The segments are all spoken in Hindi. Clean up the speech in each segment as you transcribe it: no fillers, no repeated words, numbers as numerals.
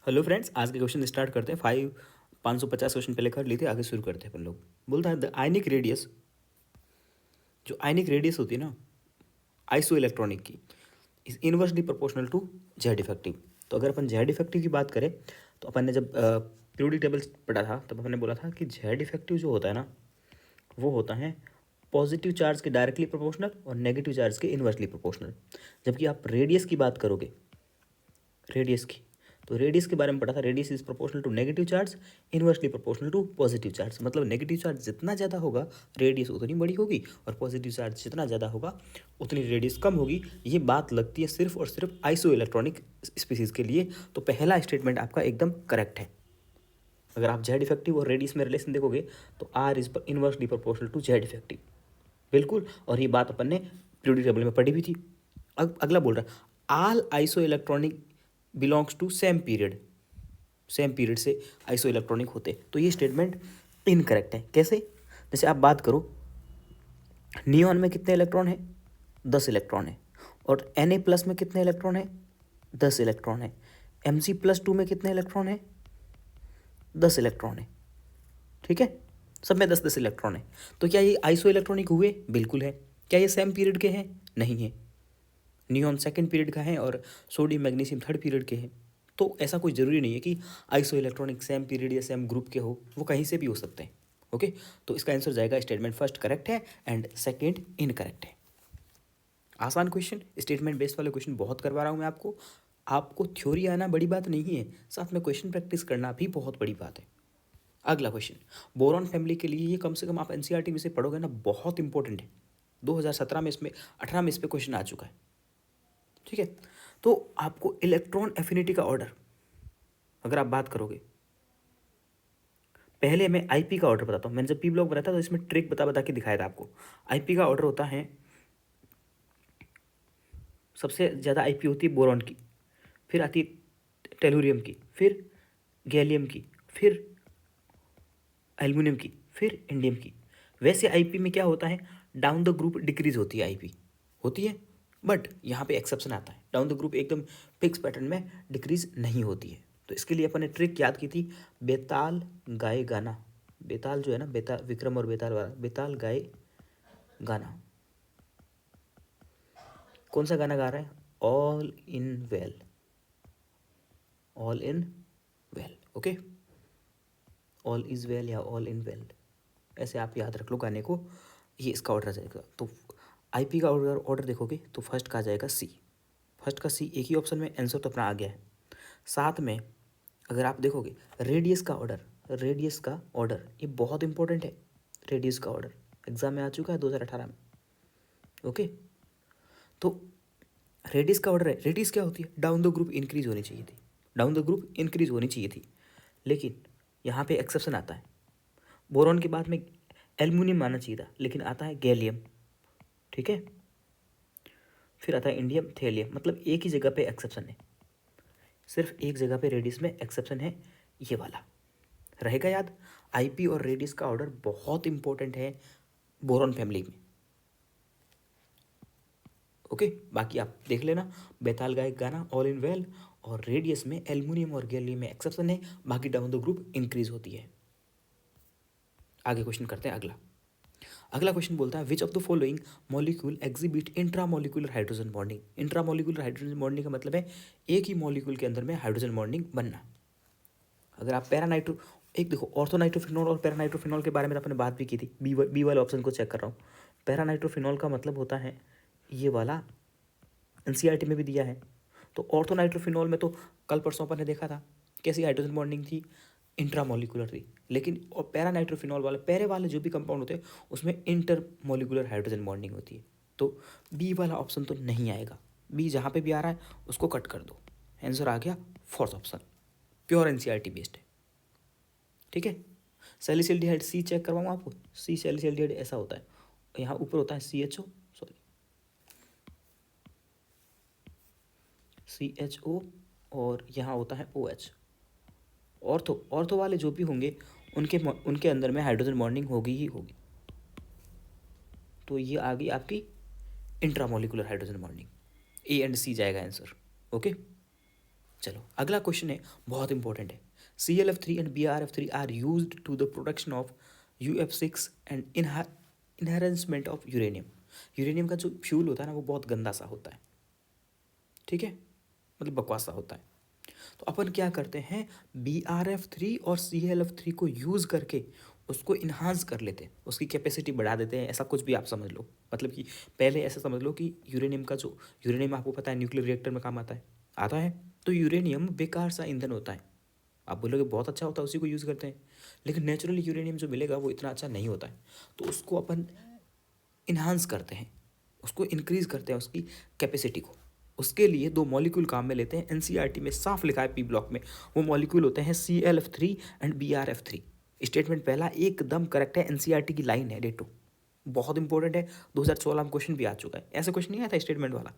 हेलो फ्रेंड्स, आज के क्वेश्चन स्टार्ट करते हैं। 550 क्वेश्चन पहले कर लिए थे, आगे शुरू करते हैं अपन लोग। बोलता है द आयनिक रेडियस, जो आयनिक रेडियस होती है ना आइसो इलेक्ट्रॉनिक की, is inversely proportional to Z effective. तो अगर अपन जेड इफेक्टिव की बात करें तो अपन ने जब पीरियोडिक टेबल पढ़ा था तब अपन ने बोला था कि जेड इफेक्टिव जो होता है ना वो होता है पॉजिटिव चार्ज के डायरेक्टली प्रोपोर्शनल और नेगेटिव चार्ज के इनवर्सली प्रोपोर्शनल। जबकि आप रेडियस की बात करोगे, रेडियस की, तो रेडियस के बारे में पढ़ा था, radius is proportional to negative charge, inversely proportional to positive charge. मतलब नेगेटिव चार्ज जितना ज़्यादा होगा रेडियस उतनी बड़ी होगी, और पॉजिटिव चार्ज जितना ज़्यादा होगा उतनी रेडियस कम होगी। ये बात लगती है सिर्फ और सिर्फ आइसो इलेक्ट्रॉनिक स्पीसीज़ के लिए। तो पहला स्टेटमेंट आपका एकदम करेक्ट है। अगर आप जेड इफेक्टिव और रेडियस में रिलेशन देखोगे तो R is inversely proportional to Z effective, बिल्कुल। और ये बात अपन ने पीरियोडिक टेबल में पढ़ी भी थी। अब अगला बोल रहा है all isoelectronic belongs to same period, same period से आइसो इलेक्ट्रॉनिक होते। तो ये स्टेटमेंट इनकरेक्ट है। कैसे? जैसे आप बात करो, नियॉन में कितने इलेक्ट्रॉन है? 10 इलेक्ट्रॉन है। और Na+ में कितने इलेक्ट्रॉन है? 10 इलेक्ट्रॉन है। Mg+2 में कितने इलेक्ट्रॉन है? 10 इलेक्ट्रॉन है। ठीक है, सब में 10-10 इलेक्ट्रॉन है। तो क्या ये आइसो इलेक्ट्रॉनिक हुए? बिल्कुल है। क्या ये सेम पीरियड के हैं? नहीं है। नियॉन सेकंड पीरियड का है और सोडियम मैग्नीशियम थर्ड पीरियड के हैं। तो ऐसा कोई ज़रूरी नहीं है कि आइसो इलेक्ट्रॉनिक सेम पीरियड या सेम ग्रुप के हो, वो कहीं से भी हो सकते हैं। ओके, तो इसका आंसर जाएगा, स्टेटमेंट फर्स्ट करेक्ट है एंड सेकंड इनकरेक्ट है। आसान क्वेश्चन, स्टेटमेंट बेस्ड वाले क्वेश्चन बहुत करवा रहा हूँ मैं आपको। आपको थ्योरी आना बड़ी बात नहीं है, साथ में क्वेश्चन प्रैक्टिस करना भी बहुत बड़ी बात है। अगला क्वेश्चन, बोरॉन फैमिली के लिए ये कम से कम आप एनसीईआरटी में से पढ़ोगे ना, बहुत इंपॉर्टेंट है। 2017 में इसमें 18 में इस पर क्वेश्चन आ चुका है। ठीक है, तो आपको इलेक्ट्रॉन एफिनिटी का ऑर्डर अगर आप बात करोगे, पहले मैं आईपी का ऑर्डर बताता हूँ। मैंने जब पी ब्लॉक बताया था तो इसमें ट्रिक बता बता के दिखाया था आपको। आईपी का ऑर्डर होता है, सबसे ज़्यादा आईपी होती है बोरॉन की, फिर आती है टेलुरियम की, फिर गैलियम की, फिर एल्युमिनियम की, फिर इंडियम की। वैसे आईपी में क्या होता है, डाउन द ग्रुप डिक्रीज होती है आईपी, होती है। बट यहाँ पे एक्सेप्शन आता है, डाउन द ग्रुप एकदम फिक्स पैटर्न में डिक्रीज नहीं होती है। तो इसके लिए अपन ने ट्रिक याद की थी, बेताल गाए गाना। बेताल जो है ना, बेताल विक्रम और बेताल वाला, बेताल गाए गाना। कौन सा गाना गा रहा है? All in well, all in well. Okay, all is well या ऑल इन वेल, ऐसे आप याद रख लो गाने को। ये इसका ऑर्डर आ जाएगा। तो आईपी का ऑर्डर देखोगे तो फर्स्ट का आ जाएगा सी, फर्स्ट का सी एक ही ऑप्शन में, आंसर तो अपना आ गया है। साथ में अगर आप देखोगे रेडियस का ऑर्डर, रेडियस का ऑर्डर ये बहुत इंपॉर्टेंट है। रेडियस का ऑर्डर एग्जाम में आ चुका है 2018 में। ओके, तो रेडियस का ऑर्डर है। रेडियस क्या होती है? डाउन द ग्रुप इंक्रीज होनी चाहिए थी, डाउन द ग्रुप इंक्रीज होनी चाहिए थी। लेकिन यहाँ पे एक्सेप्शन आता है, बोरॉन के बाद में एल्युमिनियम आना चाहिए था, लेकिन आता है गैलियम। ठीक है, फिर आता है इंडियम, थेलियम। मतलब एक ही जगह पे एक्सेप्शन है, सिर्फ एक जगह पे रेडियस में एक्सेप्शन है, ये वाला रहेगा याद। आईपी और रेडियस का ऑर्डर बहुत इंपॉर्टेंट है बोरॉन फैमिली में। ओके, बाकी आप देख लेना, बेताल गायक गाना, ऑल इन वेल, और रेडियस में एल्युमिनियम और गैलियम में एक्सेप्शन है, बाकी डाउन द ग्रुप इंक्रीज होती है। आगे क्वेश्चन करते हैं अगला। अगला क्वेश्चन बोलता है which of the following molecule exhibit intramolecular hydrogen bonding. Intramolecular hydrogen bonding का मतलब है एक ही मॉलिक्यूल के अंदर में हाइड्रोजन बॉन्डिंग बनना। अगर आप पैरानाइट्रो, एक देखो, ऑर्थोनाइट्रोफिनॉल और पैरानाइट्रोफिनॉल के बारे में तो आपने बात भी की थी। बी वाले ऑप्शन को चेक कर रहा हूँ। पैरानाइट्रोफिनॉल का मतलब होता है ये वाला, एनसीईआरटी में भी दिया है। तो ऑर्थोनाइट्रोफिनॉल में तो कल परसों अपन ने देखा था कैसी हाइड्रोजन बॉन्डिंग थी, इंट्रामोलिकुलर थी। लेकिन और पैरानाइट्रोफिनॉल वाले, पैरे वाले जो भी कंपाउंड होते हैं उसमें इंटरमोलिकुलर हाइड्रोजन बॉन्डिंग होती है। तो बी वाला ऑप्शन तो नहीं आएगा। बी जहाँ पे भी आ रहा है उसको कट कर दो, आंसर आ गया fourth option, pure NCERT based है। ठीक है, सैलिसिल्डिहाइड सी चेक करवाऊँ आपको। सी सैलिसिल्डिहाइड ऐसा होता है, यहाँ ऊपर होता है CHO, सॉरी CHO, और यहाँ होता है OH। ऑर्थो वाले जो भी होंगे उनके उनके अंदर में हाइड्रोजन बॉन्डिंग होगी ही होगी। तो ये आ गई आपकी intramolecular hydrogen bonding, A and C जाएगा आंसर। ओके, चलो अगला क्वेश्चन है, बहुत इंपॉर्टेंट है। ClF3 and BrF3 are used to the production of UF6 and enhancement of uranium. Uranium का जो फ्यूल होता है ना वो बहुत गंदा सा होता है, ठीक है, मतलब बकवास सा होता है। तो अपन क्या करते हैं, BrF3 और ClF3 को यूज़ करके उसको इन्हांस कर लेते हैं, उसकी कैपेसिटी बढ़ा देते हैं, ऐसा कुछ भी आप समझ लो। मतलब कि पहले ऐसा समझ लो कि यूरेनियम का जो यूरेनियम आपको पता है न्यूक्लियर रिएक्टर में काम आता है। तो यूरेनियम बेकार सा ईंधन होता है, आप बोलोगे बहुत अच्छा होता है उसी को यूज़ करते हैं, लेकिन नेचुरली यूरेनियम जो मिलेगा वो इतना अच्छा नहीं होता है। तो उसको अपन इन्हांस करते हैं, उसको इंक्रीज़ करते हैं उसकी कैपेसिटी को। उसके लिए दो मॉलिक्यूल काम में लेते हैं, एनसीईआरटी में साफ लिखा है पी ब्लॉक में, वो मॉलिक्यूल होते हैं ClF3 एंड BrF3। स्टेटमेंट पहला एकदम करेक्ट है, एनसीईआरटी की लाइन है, डेटो बहुत इंपॉर्टेंट है, 2016 में क्वेश्चन भी आ चुका है। ऐसा क्वेश्चन नहीं आया था स्टेटमेंट वाला,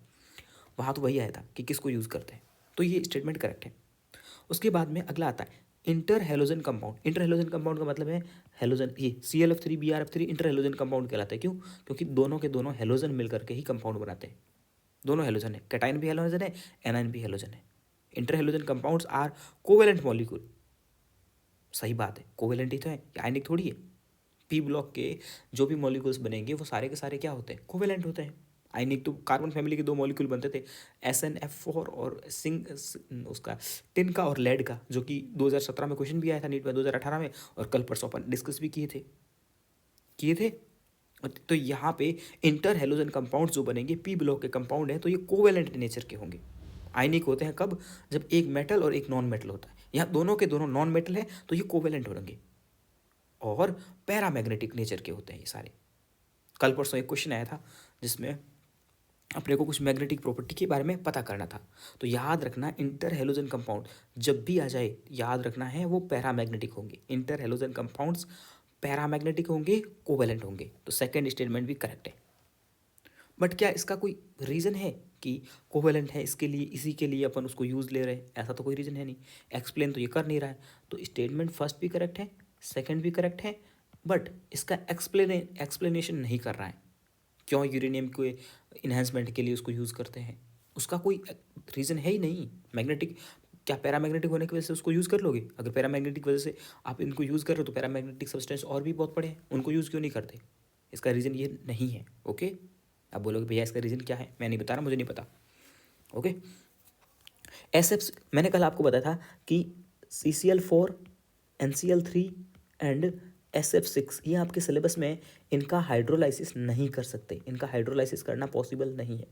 वहाँ तो वही आया था कि किसको यूज़ करते हैं, तो ये स्टेटमेंट करेक्ट है। उसके बाद में अगला आता है inter halogen compound. Inter halogen compound का मतलब है हेलोजन, ये ClF3 BrF3 inter halogen compound कहलाता है। क्यों? क्योंकि दोनों के दोनों हेलोजन मिलकर के ही कंपाउंड बनाते हैं। दोनों हेलोजन है, कैटाइन भी हेलोजन है, एनाइन भी हेलोजन है। Interhalogen compounds are covalent molecule. सही बात है, कोवेलेंट ही तो है, आयनिक थोड़ी है। पी ब्लॉक के जो भी मॉलिक्यूल्स बनेंगे वो सारे के सारे क्या होते हैं, कोवेलेंट होते हैं। आयनिक तो कार्बन फैमिली के दो मॉलिक्यूल बनते थे, SnF4 और उसका टिन का और लेड का, जो कि 2017 में क्वेश्चन भी आया था नीट में, 2018 में, और कल परसों अपन डिस्कस भी किए थे। तो यहाँ पे इंटर हेलोजन कंपाउंड जो बनेंगे पी ब्लॉक के कंपाउंड हैं, तो ये कोवेलेंट नेचर के होंगे। आयनिक होते हैं कब, जब एक मेटल और एक नॉन मेटल होता है। यहाँ दोनों के दोनों नॉन मेटल है तो ये कोवेलेंट होंगे, और पैरामैग्नेटिक नेचर के होते हैं ये सारे। कल परसों एक क्वेश्चन आया था जिसमें अपने को कुछ मैग्नेटिक प्रॉपर्टी के बारे में पता करना था, तो याद रखना इंटर हेलोजन कंपाउंड जब भी आ जाए याद रखना है वो पैरामैग्नेटिक होंगे। इंटर हेलोजन कंपाउंड्स पैरामैग्नेटिक होंगे, कोवेलेंट होंगे। तो सेकंड स्टेटमेंट भी करेक्ट है। बट क्या इसका कोई रीज़न है कि कोवेलेंट है इसके लिए, इसी के लिए अपन उसको यूज़ ले रहे हैं? ऐसा तो कोई रीज़न है नहीं, एक्सप्लेन तो ये कर नहीं रहा है। तो स्टेटमेंट फर्स्ट भी करेक्ट है, सेकंड भी करेक्ट है, बट इसका एक्सप्लेनेशन नहीं कर रहा है क्यों यूरेनियम को इन्हेंसमेंट के लिए उसको यूज़ करते हैं। उसका कोई रीज़न है ही नहीं। मैग्नेटिक, क्या पैरामैग्नेटिक होने की वजह से उसको यूज़ कर लोगे? अगर पैरामैग्नेटिक वजह से आप इनको यूज़ कर रहे हो तो पैरामैग्नेटिक सब्सटेंस और भी बहुत पड़े हैं, उनको यूज़ क्यों नहीं करते? इसका रीज़न ये नहीं है। ओके, आप बोलोगे भैया इसका रीज़न क्या है, मैं नहीं बता रहा, मुझे नहीं पता। ओके, SF मैंने कल आपको बताया था कि CCl4, NCl3 एंड SF6 ये आपके सिलेबस में इनका हाइड्रोलाइसिस नहीं कर सकते, इनका हाइड्रोलाइसिस करना पॉसिबल नहीं है,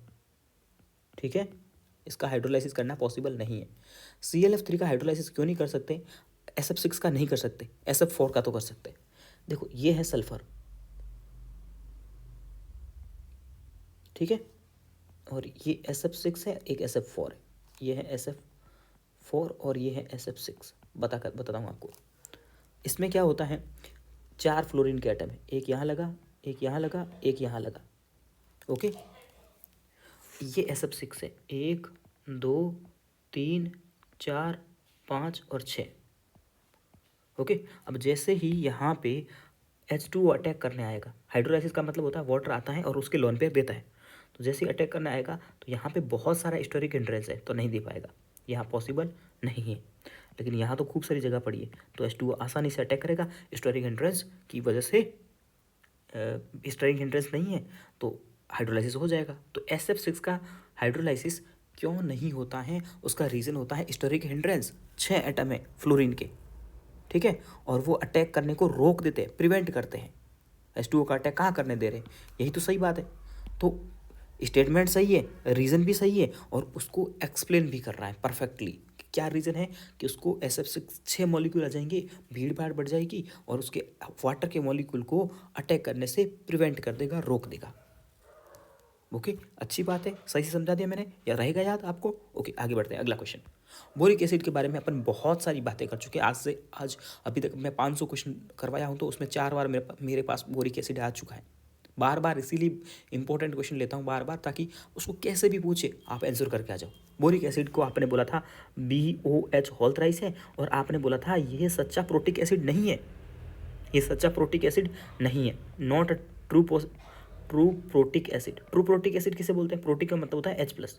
ठीक है, इसका हाइड्रोलाइसिस करना पॉसिबल नहीं है। ClF3 का हाइड्रोलाइसिस क्यों नहीं कर सकते, SF6 का नहीं कर सकते, SF4 का तो कर सकते। देखो ये है सल्फर, ठीक है, और ये SF6 है, एक SF4 है, ये है SF4 और ये है SF6। बताता हूँ आपको। इसमें क्या होता है, 4 फ्लोरीन के एटम है, एक यहाँ लगा, एक यहाँ लगा, एक यहाँ लगा। ओके, ये SF6 है, 1 2 3 4 5 और 6। ओके, अब जैसे ही यहाँ पे H2O अटैक करने आएगा, हाइड्रोलाइसिस का मतलब होता है वाटर आता है और उसके लोन पेयर देता है, तो जैसे ही अटैक करने आएगा तो यहाँ पे बहुत सारा स्टोरिक हिंड्रेंस है तो नहीं दे पाएगा, यहाँ पॉसिबल नहीं है। लेकिन यहाँ तो खूब सारी जगह पड़ी है, तो H2O आसानी से अटैक करेगा, स्टोरिक हिंड्रेंस की वजह से स्टोरिक हिंड्रेंस नहीं है तो हाइड्रोलाइसिस हो जाएगा। तो SF6 का हाइड्रोलाइसिस क्यों नहीं होता है, उसका रीज़न होता है स्टोरिक हिंड्रेंस। 6 एटम है फ्लोरीन के, ठीक है, और वो अटैक करने को रोक देते हैं, प्रिवेंट करते हैं। H2O का अटैक कहाँ करने दे रहे हैं, यही तो सही बात है। तो स्टेटमेंट सही है, रीज़न भी सही है, और उसको एक्सप्लेन भी कर रहा है परफेक्टली। क्या रीज़न है कि उसको SF6 6 मॉलिक्यूल आ जाएंगे, भीड़ भाड़ बढ़ जाएगी और उसके वाटर के मॉलिक्यूल को अटैक करने से प्रिवेंट कर देगा, रोक देगा। ओके, अच्छी बात है, सही से समझा दिया मैंने, या रहेगा याद आपको? ओके, आगे बढ़ते हैं। अगला क्वेश्चन, बोरिक एसिड के बारे में अपन बहुत सारी बातें कर चुके हैं आज अभी तक मैं 500 क्वेश्चन करवाया हूँ, तो उसमें 4 बार मेरे पास बोरिक एसिड आ चुका है। बार बार इसीलिए इंपॉर्टेंट क्वेश्चन लेता हूँ बार बार, ताकि उसको कैसे भी पूछे आप आंसर करके आ जाओ। बोरिक एसिड को आपने बोला था BOH होल थ्राइस है, और आपने बोला था ये सच्चा प्रोटिक एसिड नहीं है, ये सच्चा प्रोटिक एसिड नहीं है, not a true protic acid. True protic acid किसे बोलते हैं? प्रोटिक का मतलब होता है H+,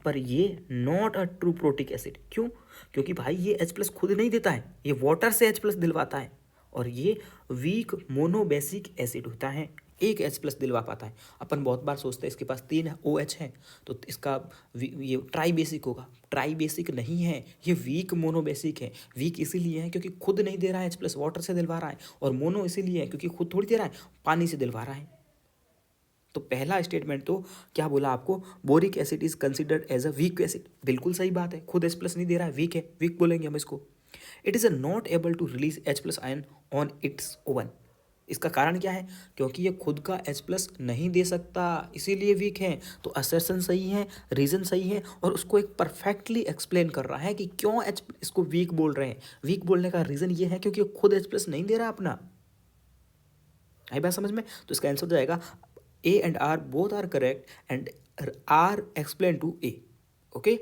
पर ये not a true protic acid. क्यों? क्योंकि भाई ये H+ खुद नहीं देता है, ये वाटर से H+ दिलवाता है, और ये वीक मोनोबेसिक एसिड होता है, एक H+ दिलवा पाता है। अपन बहुत बार सोचते हैं इसके पास 3 OH है तो इसका ये ट्राई बेसिक होगा, ट्राई बेसिक नहीं है, ये वीक मोनोबेसिक है। वीक इसीलिए है क्योंकि खुद नहीं दे रहा है H+, वाटर से दिलवा रहा है, और मोनो इसीलिए है क्योंकि खुद थोड़ी दे रहा है, पानी से दिलवा रहा है। तो पहला स्टेटमेंट तो क्या बोला आपको, boric acid is considered as a weak acid, बिल्कुल सही बात है, खुद H+ नहीं दे रहा है, वीक है, वीक बोलेंगे हम इसको। It is not able to release H+ ion on its own. इसका कारण क्या है? क्योंकि ये खुद का H+ नहीं दे सकता, इसीलिए वीक है। तो असर्शन सही है, रीज़न सही है, और उसको एक परफेक्टली एक्सप्लेन कर रहा है कि क्यों इसको वीक बोल रहे हैं। वीक बोलने का रीज़न ये है क्योंकि खुद H+ नहीं दे रहा अपना। आई बात समझ में? तो इसका आंसर हो जाएगा A and R both are correct and R explain to A. Okay.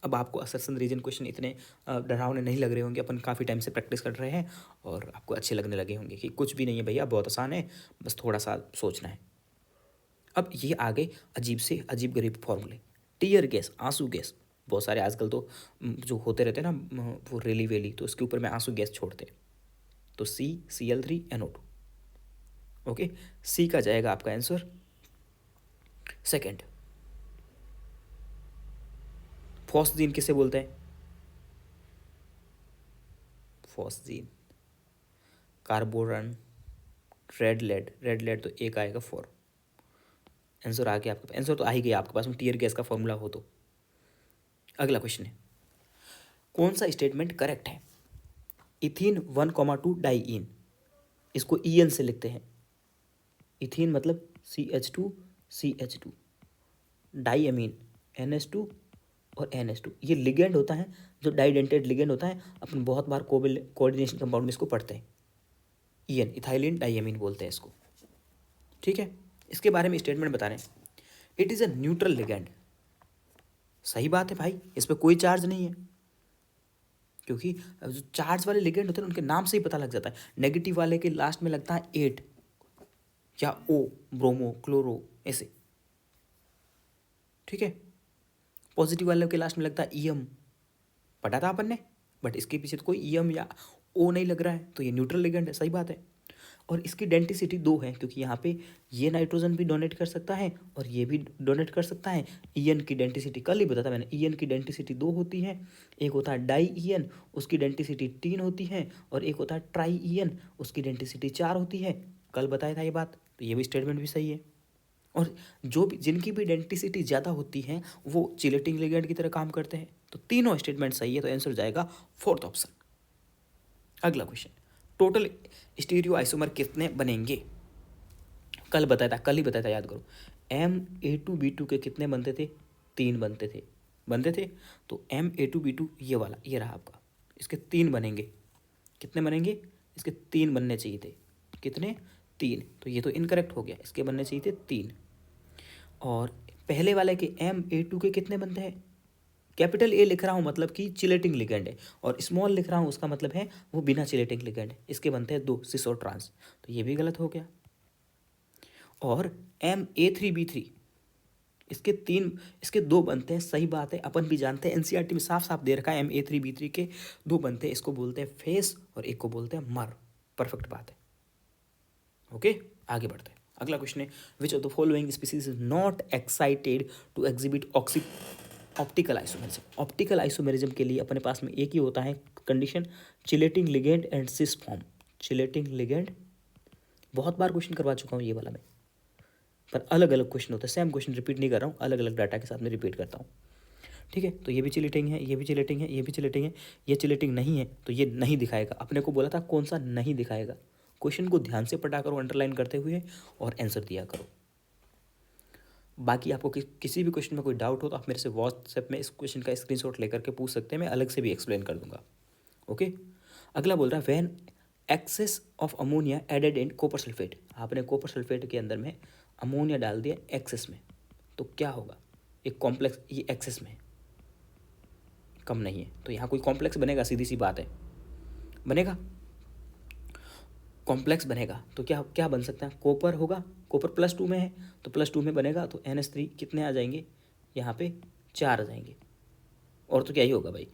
अब आपको असर्शन रीजन क्वेश्चन इतने डरावने नहीं लग रहे होंगे, अपन काफ़ी टाइम से प्रैक्टिस कर रहे हैं और आपको अच्छे लगने लगे होंगे कि कुछ भी नहीं है भैया, बहुत आसान है, बस थोड़ा सा सोचना है। अब ये आगे अजीब से अजीब गरीब फॉर्मूले, टीयर गैस, आंसू गैस, बहुत सारे आजकल तो जो होते रहते हैं ना वो रेली वेली, तो उसके ऊपर में आंसू गैस छोड़ते। तो CCl3NO2। ओके, सी का जाएगा आपका आंसर सेकंड। फॉस्जीन किसे बोलते हैं? Phosgene, carborane, red lead, red lead तो एक आएगा 4। आंसर आ गया आपके पास, आंसर तो आ ही गया आपके पास में, टीयर गैस का फॉर्मूला हो तो। अगला क्वेश्चन है, कौन सा स्टेटमेंट करेक्ट है? इथीन 1,2 डाईइन, इसको EN से लिखते हैं। इथीन मतलब CH2CH2, डाई अमीन NH2 और NH2, ये लिगेंड होता है, जो डाइडेंटेड लिगेंड होता है, अपन बहुत बार कोऑर्डिनेशन कंपाउंड में इसको पढ़ते हैं। EN, इथाइलिन डाईअमीन बोलते हैं इसको। ठीक है, इसके बारे में स्टेटमेंट बता रहे हैं, it is a neutral ligand. सही बात है भाई, इस पर कोई चार्ज नहीं है, क्योंकि जो चार्ज वाले लिगेंड होते हैं उनके नाम से ही पता लग जाता है। नेगेटिव वाले के लास्ट में लगता है 8 या O, ब्रोमो, क्लोरो, ऐसे। ठीक है, पॉजिटिव वाले के लास्ट में लगता है EM, पढ़ा था अपन ने, बट इसके पीछे तो कोई EM या O नहीं लग रहा है, तो ये न्यूट्रल लिगेंड है, सही बात है। और इसकी डेंसिटी 2 है, क्योंकि यहाँ पे ये नाइट्रोजन भी डोनेट कर सकता है और ये भी डोनेट कर सकता है। EN की डेंसिटी कल ही बताया मैंने, EN की डेंसिटी 2 होती है, एक होता है डाई EN, उसकी डेंसिटी 3 होती है, और एक होता है ट्राई EN, उसकी डेंसिटी 4 होती है, कल बताया था ये बात, तो ये भी स्टेटमेंट भी सही है। और जो भी जिनकी भी डेंसिटी ज़्यादा होती है वो चिलेटिंग लिगेंड की तरह काम करते हैं। तो तीनों स्टेटमेंट सही है, तो आंसर हो जाएगा 4th ऑप्शन। अगला क्वेश्चन, टोटल स्टीरियो आइसोमर कितने बनेंगे? कल ही बताया था, याद करो। MA2B2 के कितने बनते थे? 3 बनते थे। तो MA2B2 ये वाला, ये रहा आपका, इसके 3 बनेंगे। कितने बनेंगे? इसके 3 बनने चाहिए थे। कितने? 3। तो ये तो इनकरेक्ट हो गया, इसके बनने चाहिए थे 3। और पहले वाले के MA2 के कितने बनते हैं? कैपिटल A लिख रहा हूँ मतलब कि चिलेटिंग लिगेंड है, और स्मॉल लिख रहा हूँ उसका मतलब है वो बिना चिलेटिंग लिगेंड है। इसके बनते हैं 2, सिस और ट्रांस, तो ये भी गलत हो गया। और MA3B3, इसके 2 बनते हैं, सही बात है, अपन भी जानते हैं, NCERT में साफ साफ दे रखा है MA3B3 के 2 बनते हैं, इसको बोलते हैं फेस और एक को बोलते हैं मर। परफेक्ट बात है। ओके, आगे बढ़ते हैं। अगला क्वेश्चन है, which of the following species is not excited to exhibit optical isomerism? Optical isomerism के लिए अपने पास में एक ही होता है condition, chelating ligand and cis form. Chelating ligand, बहुत बार क्वेश्चन करवा चुका हूँ ये वाला मैं, पर अलग अलग क्वेश्चन होता है, सेम क्वेश्चन रिपीट नहीं कर रहा हूँ, अलग अलग डाटा के साथ में रिपीट करता हूँ। ठीक है, तो ये भी चिलेटिंग है, ये भी चिलेटिंग है, ये भी चिलेटिंग है, ये चिलेटिंग नहीं है, तो ये नहीं दिखाएगा। अपने को बोला था कौन सा नहीं दिखाएगा। क्वेश्चन को ध्यान से पढ़ा करो अंडरलाइन करते हुए और आंसर दिया करो। बाकी आपको किसी भी क्वेश्चन में कोई डाउट हो तो आप मेरे से व्हाट्सएप में इस क्वेश्चन का स्क्रीनशॉट लेकर के पूछ सकते हैं, मैं अलग से भी एक्सप्लेन कर दूंगा। ओके, अगला बोल रहा है, when excess of ammonia added in copper sulphate, आपने कॉपर सल्फेट के अंदर में अमोनिया डाल दिया एक्सेस में, तो क्या होगा? एक कॉम्प्लेक्स, ये एक्सेस में है, कम नहीं है, तो यहाँ कोई कॉम्प्लेक्स बनेगा, सीधी सी बात है, बनेगा कॉम्प्लेक्स बनेगा। तो क्या क्या बन सकता है? कॉपर होगा, कॉपर +2 में है, तो +2 में बनेगा, तो NH3 कितने आ जाएंगे? यहाँ पे 4 आ जाएंगे, और तो क्या ही होगा भाई,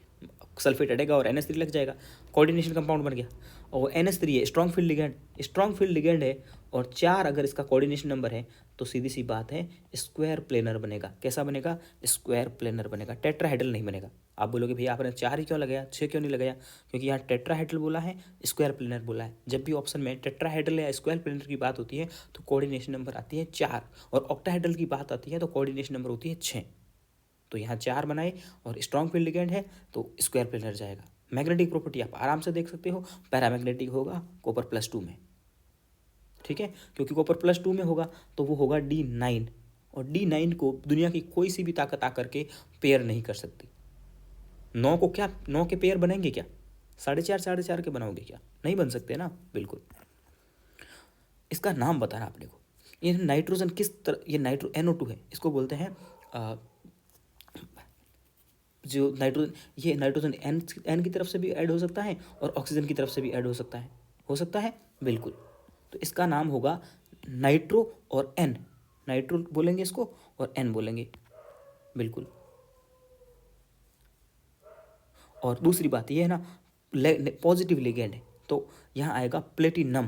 सल्फेट हटेगा और NH3 लग जाएगा, कोऑर्डिनेशन कंपाउंड बन गया। और NH3 है, strong field ligand, strong field ligand है, और 4 अगर इसका कोऑर्डिनेशन नंबर है तो सीधी सी बात है स्क्वायर प्लेनर बनेगा। कैसा बनेगा? स्क्वायर प्लेनर बनेगा, टेट्राहेड्रल नहीं बनेगा। आप बोलोगे भैया आपने 4 ही क्यों लगाया, 6 क्यों नहीं लगाया? क्योंकि यहाँ टेट्राहेड्रल बोला है, स्क्वायर प्लेनर बोला है। जब भी ऑप्शन में टेट्राहेड्रल या स्क्वायर प्लेनर की बात होती है तो कोऑर्डिनेशन नंबर आती है 4, और ऑक्टाहेड्रल की बात आती है तो कोऑर्डिनेशन नंबर होती है 6। तो यहाँ 4 बनाए और स्ट्रॉन्ग फील्ड लिगेंड है तो स्क्वायर प्लेनर जाएगा। मैग्नेटिक प्रॉपर्टी आप आराम से देख सकते हो, पैरामैग्नेटिक होगा कॉपर +2 में, ठीक है, क्योंकि कॉपर +2 में होगा तो वो होगा D9, और D9 को दुनिया की कोई सी भी ताकत आकर के पेयर नहीं कर सकती। 9 को क्या 9 के पेयर बनेंगे क्या? 4.5 के बनाओगे क्या? नहीं बन सकते ना, बिल्कुल। इसका नाम बताना अपने को। ये नाइट्रोजन किस तरह, ये NO2 है, इसको बोलते हैं जो नाइट्रोजन, ये नाइट्रोजन N की तरफ से भी ऐड हो सकता है और ऑक्सीजन की तरफ से भी ऐड हो सकता है बिल्कुल। तो इसका नाम होगा नाइट्रो और N, नाइट्रो बोलेंगे इसको और N बोलेंगे, बिल्कुल। और दूसरी बात ये है ना, पॉजिटिव लिगेंड है तो यहाँ आएगा प्लेटिनम,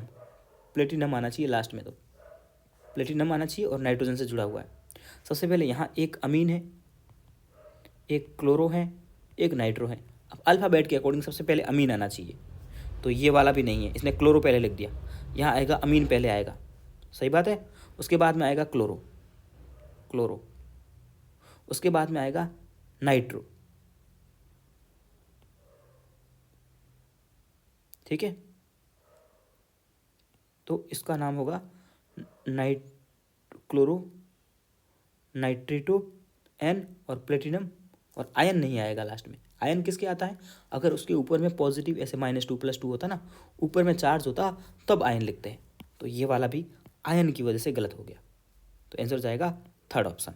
प्लेटिनम आना चाहिए लास्ट में, तो प्लेटिनम आना चाहिए और नाइट्रोजन से जुड़ा हुआ है। सबसे पहले यहाँ एक अमीन है, एक क्लोरो है, एक नाइट्रो है। अब अल्फ़ाबेट के अकॉर्डिंग सबसे पहले अमीन आना चाहिए, तो ये वाला भी नहीं है, इसने क्लोरो पहले लिख दिया। यहाँ आएगा अमीन पहले आएगा, सही बात है। उसके बाद में आएगा क्लोरो, क्लोरो, उसके बाद में आएगा नाइट्रो, ठीक है। तो इसका नाम होगा क्लोरो, नाइट्रेटो, N और प्लेटिनम, और आयन नहीं आएगा लास्ट में। आयन किसके आता है? अगर उसके ऊपर में पॉजिटिव ऐसे -2+2 होता ना, ऊपर में चार्ज होता, तब आयन लिखते हैं। तो ये वाला भी आयन की वजह से गलत हो गया, तो आंसर जाएगा 3rd ऑप्शन।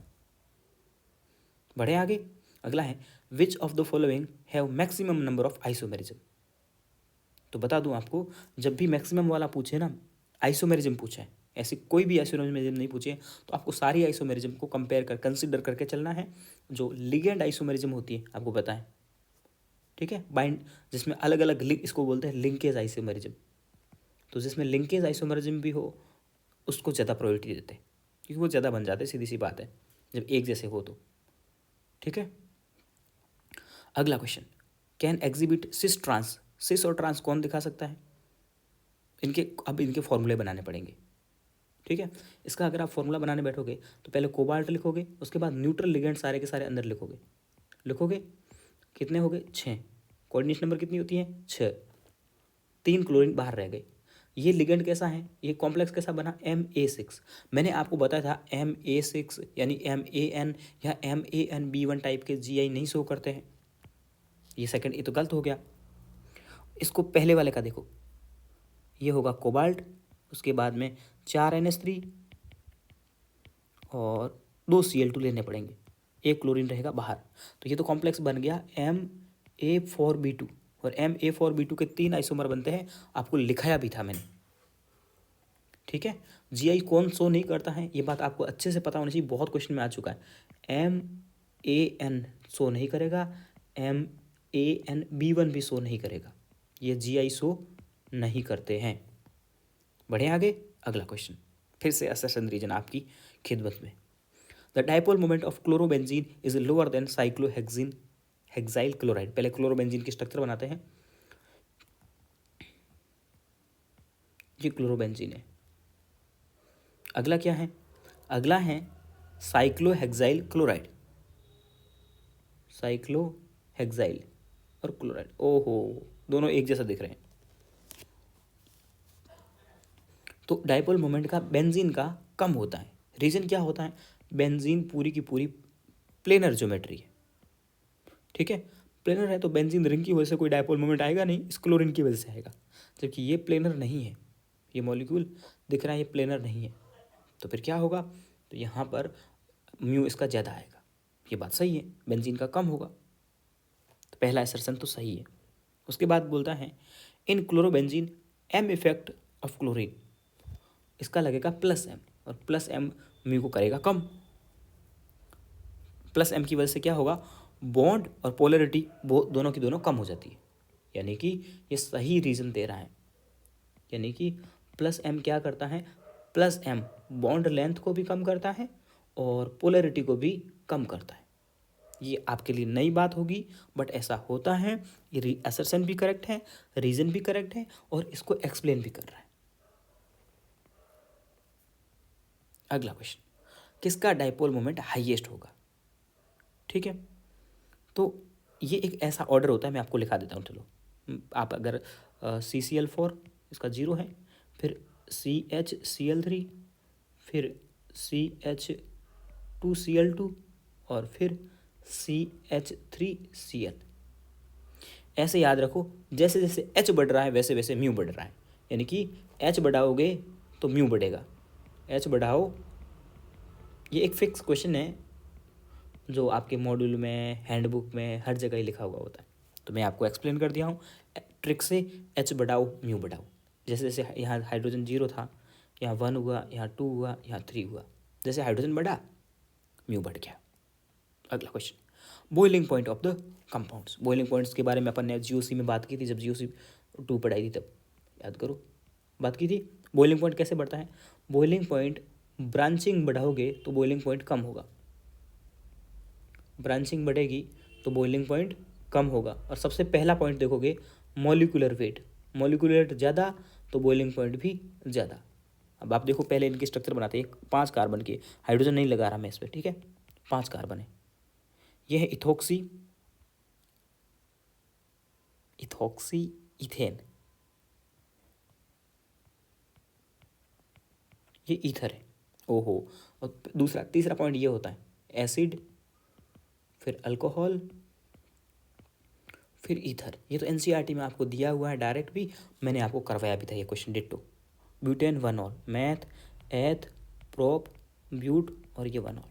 बढ़े आगे, अगला है which of the following have maximum number of isomerism. तो बता दूं आपको, जब भी मैक्सिमम वाला पूछे ना, आइसोमेरिज्म पूछे, ऐसे कोई भी आइसोमेरिज्म नहीं पूछे, तो आपको सारी आइसोमेरिज्म को कंसिडर करके चलना है। जो लिगेंड आइसोमेरिज्म होती है आपको पता है, ठीक है, बाइंड, जिसमें अलग अलग इसको बोलते हैं लिंकेज आइसोमेरिज्म। तो जिसमें लिंकेज आइसोमेरिज्म भी हो उसको ज़्यादा प्रायोरिटी देते हैं, क्योंकि वो ज़्यादा बन जाते हैं, सीधी सी बात है, जब एक जैसे हो तो, ठीक है। अगला question, can exhibit cis trans, cis और ट्रांस कौन दिखा सकता है? अब इनके फॉर्मूले बनाने पड़ेंगे, ठीक है। इसका अगर आप फॉर्मूला बनाने बैठोगे तो पहले कोबाल्ट लिखोगे, उसके बाद न्यूट्रल लिगेंड सारे के सारे अंदर लिखोगे कितने हो गए? 6। कोऑर्डिनेशन नंबर कितनी होती है? 6। 3 क्लोरीन बाहर रह गए। ये लिगेंड कैसा है, ये कॉम्प्लेक्स कैसा बना? Ma6। मैंने आपको बताया था Ma6 यानी MAN या MANB1 टाइप के GI नहीं शो करते हैं। ये सेकंड, ये तो गलत हो गया। इसको पहले वाले का देखो, ये होगा कोबाल्ट, उसके बाद में 4 NH3 और 2 Cl2 लेने पड़ेंगे, एक क्लोरीन रहेगा बाहर। तो ये तो कॉम्प्लेक्स बन गया Ma4B2, और Ma4B2 के 3 आइसोमर बनते हैं, आपको लिखाया भी था मैंने, ठीक है। GI कौन शो नहीं करता है, ये बात आपको अच्छे से पता होनी चाहिए, बहुत क्वेश्चन में आ चुका है। MAN शो नहीं करेगा, MANB1 भी शो नहीं करेगा, ये GI शो नहीं करते हैं। बढ़े आगे, अगला क्वेश्चन, फिर से असर्शन रीजन आपकी खिदमत में। The dipole moment of chlorobenzene is lower than cyclohexene hexyl chloride. पहले क्लोरोबेंजीन की स्ट्रक्चर बनाते हैं, ये क्लोरोबेंजीन है। अगला क्या है? अगला है साइक्लोहेक्साइल क्लोराइड, साइक्लोहेक्साइल और क्लोराइड, ओहो दोनों एक जैसा दिख रहे हैं। तो डाइपोल मोमेंट का बेंजीन का कम होता है। रीजन क्या होता है? बेंजीन पूरी की पूरी प्लेनर ज्योमेट्री है, ठीक है। प्लेनर है तो बेंजीन रिंग की वजह से कोई डाइपोल मोमेंट आएगा नहीं, इस क्लोरीन की वजह से आएगा। जबकि ये प्लेनर नहीं है, ये मॉलिक्यूल दिख रहा है, ये प्लेनर नहीं है, तो फिर क्या होगा? तो यहाँ पर म्यू इसका ज़्यादा आएगा। ये बात सही है, बेंजीन का कम होगा, तो पहला असर्शन तो सही है। उसके बाद बोलता है in chlorobenzene M effect of chlorine, इसका लगेगा +M, और +M म्यू को करेगा कम। प्लस एम की वजह से क्या होगा, बॉन्ड और पोलरिटी वो दोनों की दोनों कम हो जाती है। यानी कि ये सही रीज़न दे रहा है, यानी कि प्लस एम क्या करता है, प्लस एम बॉन्ड लेंथ को भी कम करता है और पोलरिटी को भी कम करता है। ये आपके लिए नई बात होगी, बट ऐसा होता है। ये असर्शन भी करेक्ट है, रीज़न भी करेक्ट है और इसको एक्सप्लेन भी कर रहा है। अगला क्वेश्चन, किसका डाइपोल मोमेंट हाईएस्ट होगा? ठीक है, तो ये एक ऐसा ऑर्डर होता है, मैं आपको लिखा देता हूँ। चलो आप अगर CCl4 इसका 0 है, फिर CHCl3, फिर CH2Cl2 और फिर CH3Cl। ऐसे याद रखो, जैसे जैसे H बढ़ रहा है वैसे वैसे म्यू बढ़ रहा है। यानी कि H बढ़ाओगे तो म्यू बढ़ेगा, H बढ़ाओ। ये एक फिक्स क्वेश्चन है जो आपके मॉड्यूल में, हैंडबुक में, हर जगह ही लिखा हुआ होता है। तो मैं आपको एक्सप्लेन कर दिया हूँ ट्रिक से। H बढ़ाओ, म्यू बढ़ाओ। जैसे जैसे यहाँ हाइड्रोजन 0 था, यहाँ 1 हुआ, यहाँ 2 हुआ, यहाँ 3 हुआ। जैसे हाइड्रोजन बढ़ा, म्यू बढ़ गया। अगला question, boiling point of the compounds. Boiling points के बारे में अपन ने GOC में बात की थी, जब GOC2 पढ़ाई थी तब, याद करो, बात की थी। बॉइलिंग पॉइंट कैसे बढ़ता है? बॉइलिंग पॉइंट ब्रांचिंग बढ़ाओगे तो बॉइलिंग पॉइंट कम होगा, ब्रांचिंग बढ़ेगी तो बॉइलिंग पॉइंट कम होगा। और सबसे पहला पॉइंट देखोगे, मॉलिक्यूलर वेट। मॉलिक्यूलर वेट ज़्यादा तो बॉइलिंग पॉइंट भी ज़्यादा। अब आप देखो, पहले इनके स्ट्रक्चर बनाते हैं, 5 कार्बन के, हाइड्रोजन नहीं लगा रहा मैं इस पर, ठीक है, 5 कार्बन है। यह है इथोक्सी इथेन, ये ईथर है। ओहो। और तीसरा पॉइंट ये होता है, एसिड, फिर अल्कोहल, फिर ईथर। ये तो NCERT में आपको दिया हुआ है डायरेक्ट भी, मैंने आपको करवाया भी था ये question ditto. Butane 1 all, math, एथ, प्रोप, ब्यूट और ये 1 ऑल,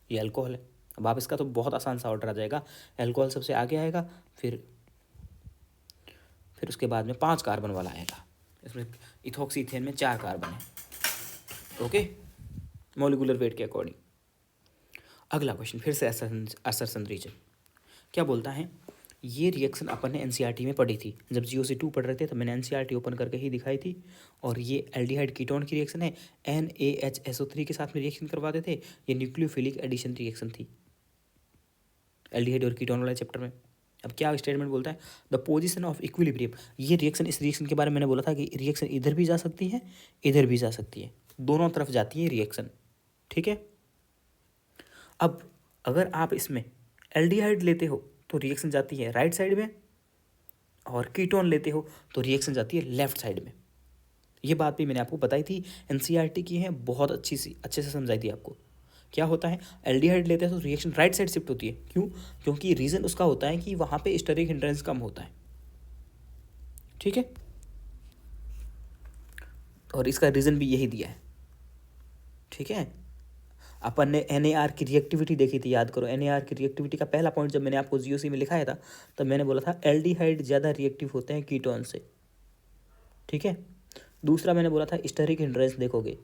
ये अल्कोहल है। अब आप इसका तो बहुत आसान सा ऑर्डर आ जाएगा, अल्कोहल सबसे आगे आएगा, फिर उसके बाद में 5 कार्बन वाला आएगा। इसमें इथोक्सी इथेन में 4 कार्बन है, ओके, मॉलिक्यूलर वेट के अकॉर्डिंग। अगला क्वेश्चन, फिर से असर्शन रीजन क्या बोलता है? ये रिएक्शन अपन ने NCERT में पढ़ी थी, जब GOC2 पढ़ रहे थे तो मैंने NCERT ओपन करके ही दिखाई थी। और ये एल्डिहाइड कीटोन की रिएक्शन है, NaHSO3 के साथ में रिएक्शन करवाते थे। ये न्यूक्लियोफिलिक एडिशन रिएक्शन थी एल्डिहाइड और कीटोन वाले चैप्टर में। अब क्या स्टेटमेंट बोलता है? The position of equilibrium. ये रिएक्शन, इस रिएक्शन के बारे में मैंने बोला था कि रिएक्शन इधर भी जा सकती है, इधर भी जा सकती है, दोनों तरफ जाती है रिएक्शन, ठीक है। अब अगर आप इसमें एल्डिहाइड लेते हो तो रिएक्शन जाती है राइट साइड में, और कीटोन लेते हो तो रिएक्शन जाती है लेफ्ट साइड में। ये बात भी मैंने आपको बताई थी, NCERT की है, बहुत अच्छे से समझाई थी आपको। क्या होता है, एल्डिहाइड लेते हैं तो रिएक्शन राइट साइड शिफ्ट होती है। क्यों? क्योंकि रीज़न उसका होता है कि वहाँ पे स्टेरिक हिंड्रेंस कम होता है, ठीक है। और इसका रीज़न भी यही दिया है, ठीक है। अपन ने NAR की रिएक्टिविटी देखी थी, याद करो। NAR की रिएक्टिविटी का पहला पॉइंट जब मैंने आपको GOC में लिखाया था, तब मैंने बोला था एल्डिहाइड ज़्यादा रिएक्टिव होते हैं कीटोन से, ठीक है। दूसरा मैंने बोला था स्टेरिक हिंड्रेंस देखोगे,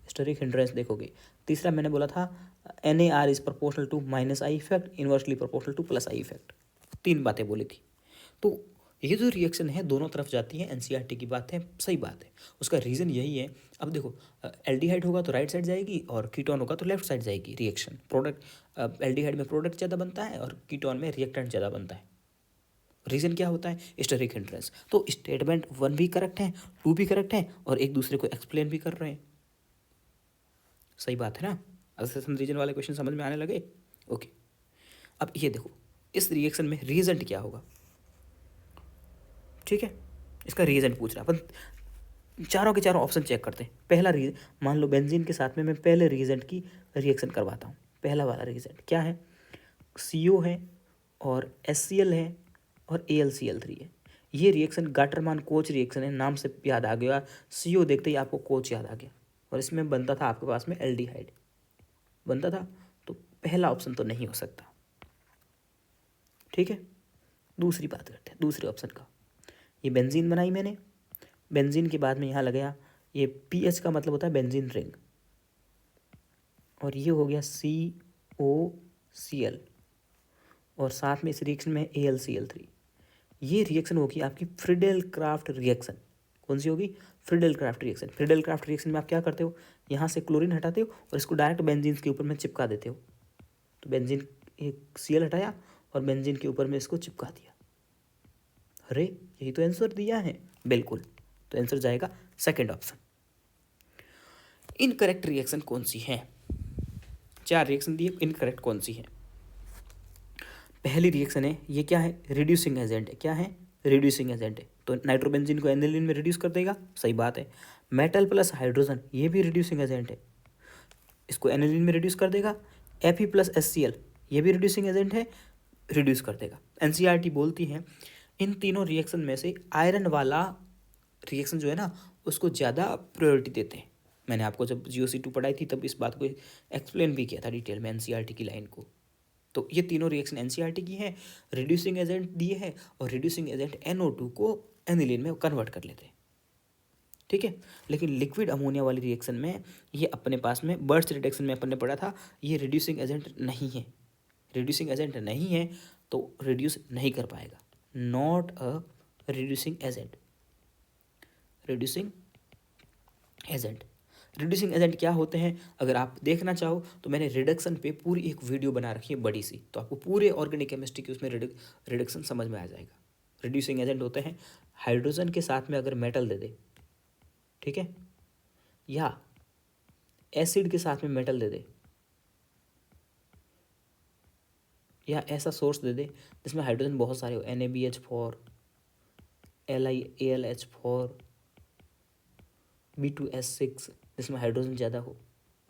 स्टेरिक हिंड्रेंस देखोगे। तीसरा मैंने बोला था NAR is proportional to -I effect, inversely proportional to +I effect. 3 बातें बोली थी। तो ये जो रिएक्शन है दोनों तरफ जाती है, NCERT की बात है, सही बात है। उसका रीज़न यही है। अब देखो, एल्डिहाइड होगा तो राइट साइड जाएगी और कीटोन होगा तो लेफ्ट साइड जाएगी रिएक्शन। प्रोडक्ट, एल्डिहाइड में प्रोडक्ट ज़्यादा बनता है और कीटोन में रिएक्टेंट ज़्यादा बनता है। रीज़न क्या होता है? Steric hindrance. तो स्टेटमेंट 1 भी करेक्ट है, 2 भी करेक्ट है, और एक दूसरे को एक्सप्लेन भी कर रहे हैं। सही बात है ना? असर्शन रीजन वाले क्वेश्चन समझ में आने लगे? ओके। अब ये देखो, इस रिएक्शन में रिएजेंट क्या होगा, ठीक है। इसका रिएजेंट पूछ रहा है। अपन चारों के चारों ऑप्शन चेक करते हैं। पहला रीजेंट, मान लो बेंजीन के साथ में मैं पहले रिएजेंट की रिएक्शन करवाता हूँ। पहला वाला रिएजेंट क्या है? CO है और HCl है और AlCl3 है। ये रिएक्शन गाटरमान कोच रिएक्शन है, नाम से याद आ गया। CO देखते ही आपको कोच याद आ गया। और इसमें बनता था आपके पास में एल्डिहाइड बनता था, तो पहला ऑप्शन तो नहीं हो सकता, ठीक है। दूसरी बात करते हैं, दूसरे ऑप्शन का। ये बेंजीन बनाई मैंने, बेंजीन के बाद में यहाँ लगाया, ये PH का मतलब होता है बेंजीन रिंग, और ये हो गया NaOCl और साथ में इस रिएक्शन में AlCl3। ये रिएक्शन होगी आपकी फ्रीडेल क्राफ्ट रिएक्शन। कौन सी होगी? Friedel craft reaction. Friedel craft reaction में आप क्या करते हो, यहाँ से क्लोरीन हटाते हो और इसको डायरेक्ट बेंजीन के ऊपर में चिपका देते हो। तो बेंजीन एक Cl हटाया और बेंजीन के ऊपर में इसको चिपका दिया। अरे यही तो आंसर दिया है, बिल्कुल। तो आंसर जाएगा सेकंड ऑप्शन। इनकरेक्ट रिएक्शन कौन सी है? 4 रिएक्शन दिए, इनकरेक्ट कौन सी है? पहली रिएक्शन है, ये क्या है? रिड्यूसिंग एजेंट है। क्या है? रिड्यूसिंग एजेंट है। तो नाइट्रोबेंजीन को एनिलीन में रिड्यूस कर देगा, सही बात है। मेटल प्लस हाइड्रोजन, ये भी रिड्यूसिंग एजेंट है, इसको एनिलीन में रिड्यूस कर देगा। Fe प्लस HCl, ये भी रिड्यूसिंग एजेंट है, रिड्यूस कर देगा। NCERT बोलती है इन तीनों रिएक्शन में से आयरन वाला रिएक्शन जो है ना, उसको ज़्यादा प्रायोरिटी देते हैं। मैंने आपको जब GOC2 पढ़ाई थी तब इस बात को एक्सप्लेन भी किया था डिटेल में, NCERT की लाइन को। तो ये तीनों रिएक्शन NCERT की है, रिड्यूसिंग एजेंट दिए है और रिड्यूसिंग एजेंट NO2 को एनिलीन में कन्वर्ट कर लेते हैं, ठीक है। लेकिन लिक्विड अमोनिया वाली रिएक्शन में ये अपने पास में बर्स्ट रिडक्शन में अपन ने पढ़ा था, ये रिड्यूसिंग एजेंट नहीं है। रिड्यूसिंग एजेंट नहीं है तो रिड्यूस नहीं कर पाएगा, not a reducing agent. Reducing agent, reducing agent क्या होते हैं अगर आप देखना चाहो तो मैंने रिडक्शन पे पूरी एक वीडियो बना रखी है बड़ी सी, तो आपको पूरे ऑर्गेनिक केमिस्ट्री की उसमें रिडक्शन समझ में आ जाएगा। रिड्यूसिंग एजेंट होते हैं हाइड्रोजन के साथ में अगर मेटल दे दे, ठीक है, या एसिड के साथ में मेटल दे दे, या ऐसा सोर्स दे दे जिसमें हाइड्रोजन बहुत सारे हो, NaBH4, LiAlH4, B2S6, जिसमें हाइड्रोजन ज़्यादा हो,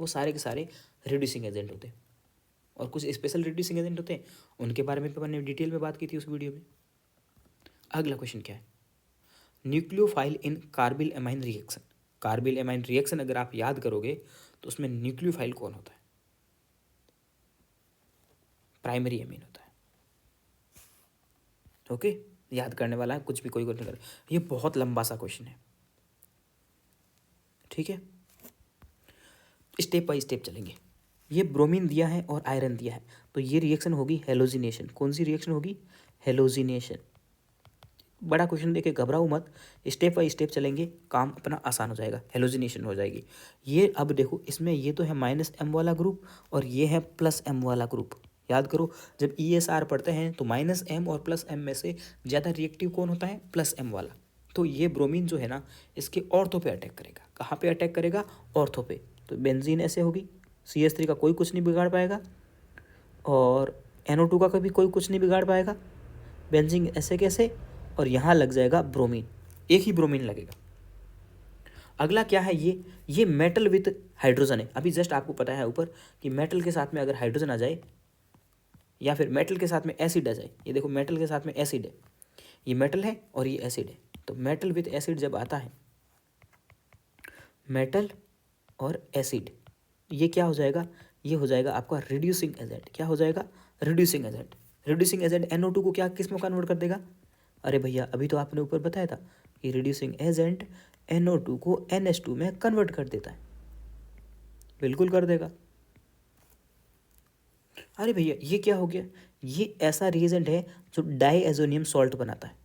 वो सारे के सारे रिड्यूसिंग एजेंट होते हैं। और कुछ स्पेशल रिड्यूसिंग एजेंट होते हैं, उनके बारे में मैंने डिटेल में बात की थी उस वीडियो में। अगला क्वेश्चन क्या है? Nucleophile in carbylamine reaction. Carbylamine reaction अगर आप याद करोगे तो उसमें न्यूक्लियोफाइल कौन होता है? प्राइमरी एमीन होता है। ओके, याद करने वाला है, कुछ भी कोई नहीं करे। ये बहुत लंबा सा क्वेश्चन है, ठीक है। स्टेप बाय स्टेप चलेंगे। ये ब्रोमीन दिया है और आयरन दिया है, तो ये रिएक्शन होगी हेलोजिनेशन। कौन सी रिएक्शन होगी? हेलोजिनेशन। बड़ा क्वेश्चन देके घबराओ मत, स्टेप बाय स्टेप चलेंगे, काम अपना आसान हो जाएगा, हेलोजिनेशन हो जाएगी। ये अब देखो, इसमें ये तो है -M वाला ग्रुप और ये है +M वाला ग्रुप। याद करो, जब ESR पढ़ते हैं तो -M और +M में से ज़्यादा रिएक्टिव कौन होता है? +M वाला। तो ये ब्रोमीन जो है ना, इसके ऑर्थो पे अटैक करेगा। कहाँ पे अटैक करेगा? ऑर्थो पे। तो बेंजीन ऐसे होगी, CH3 का कोई कुछ नहीं बिगाड़ पाएगा और NO2 का कभी कोई कुछ नहीं बिगाड़ पाएगा। बेंजीन ऐसे कैसे, और यहाँ लग जाएगा ब्रोमीन, एक ही ब्रोमीन लगेगा। अगला क्या है? ये मेटल विथ हाइड्रोजन है। अभी जस्ट आपको पता है ऊपर कि मेटल के साथ में अगर हाइड्रोजन आ जाए या फिर मेटल के साथ में एसिड आ जाए, ये देखो मेटल के साथ में एसिड है, ये मेटल है और ये एसिड है, तो मेटल विथ एसिड जब आता है, मेटल और एसिड, ये क्या हो जाएगा? ये हो जाएगा आपका रिड्यूसिंग एजेंट। क्या हो जाएगा? Reducing agent. Reducing agent NO2 को क्या किस में कन्वर्ट कर देगा? अरे भैया अभी तो आपने ऊपर बताया था कि रिड्यूसिंग एजेंट NO2 को NH2 में कन्वर्ट कर देता है, बिल्कुल कर देगा। अरे भैया ये क्या हो गया? ये ऐसा रिएजेंट है जो डाईएजोनियम सॉल्ट बनाता है।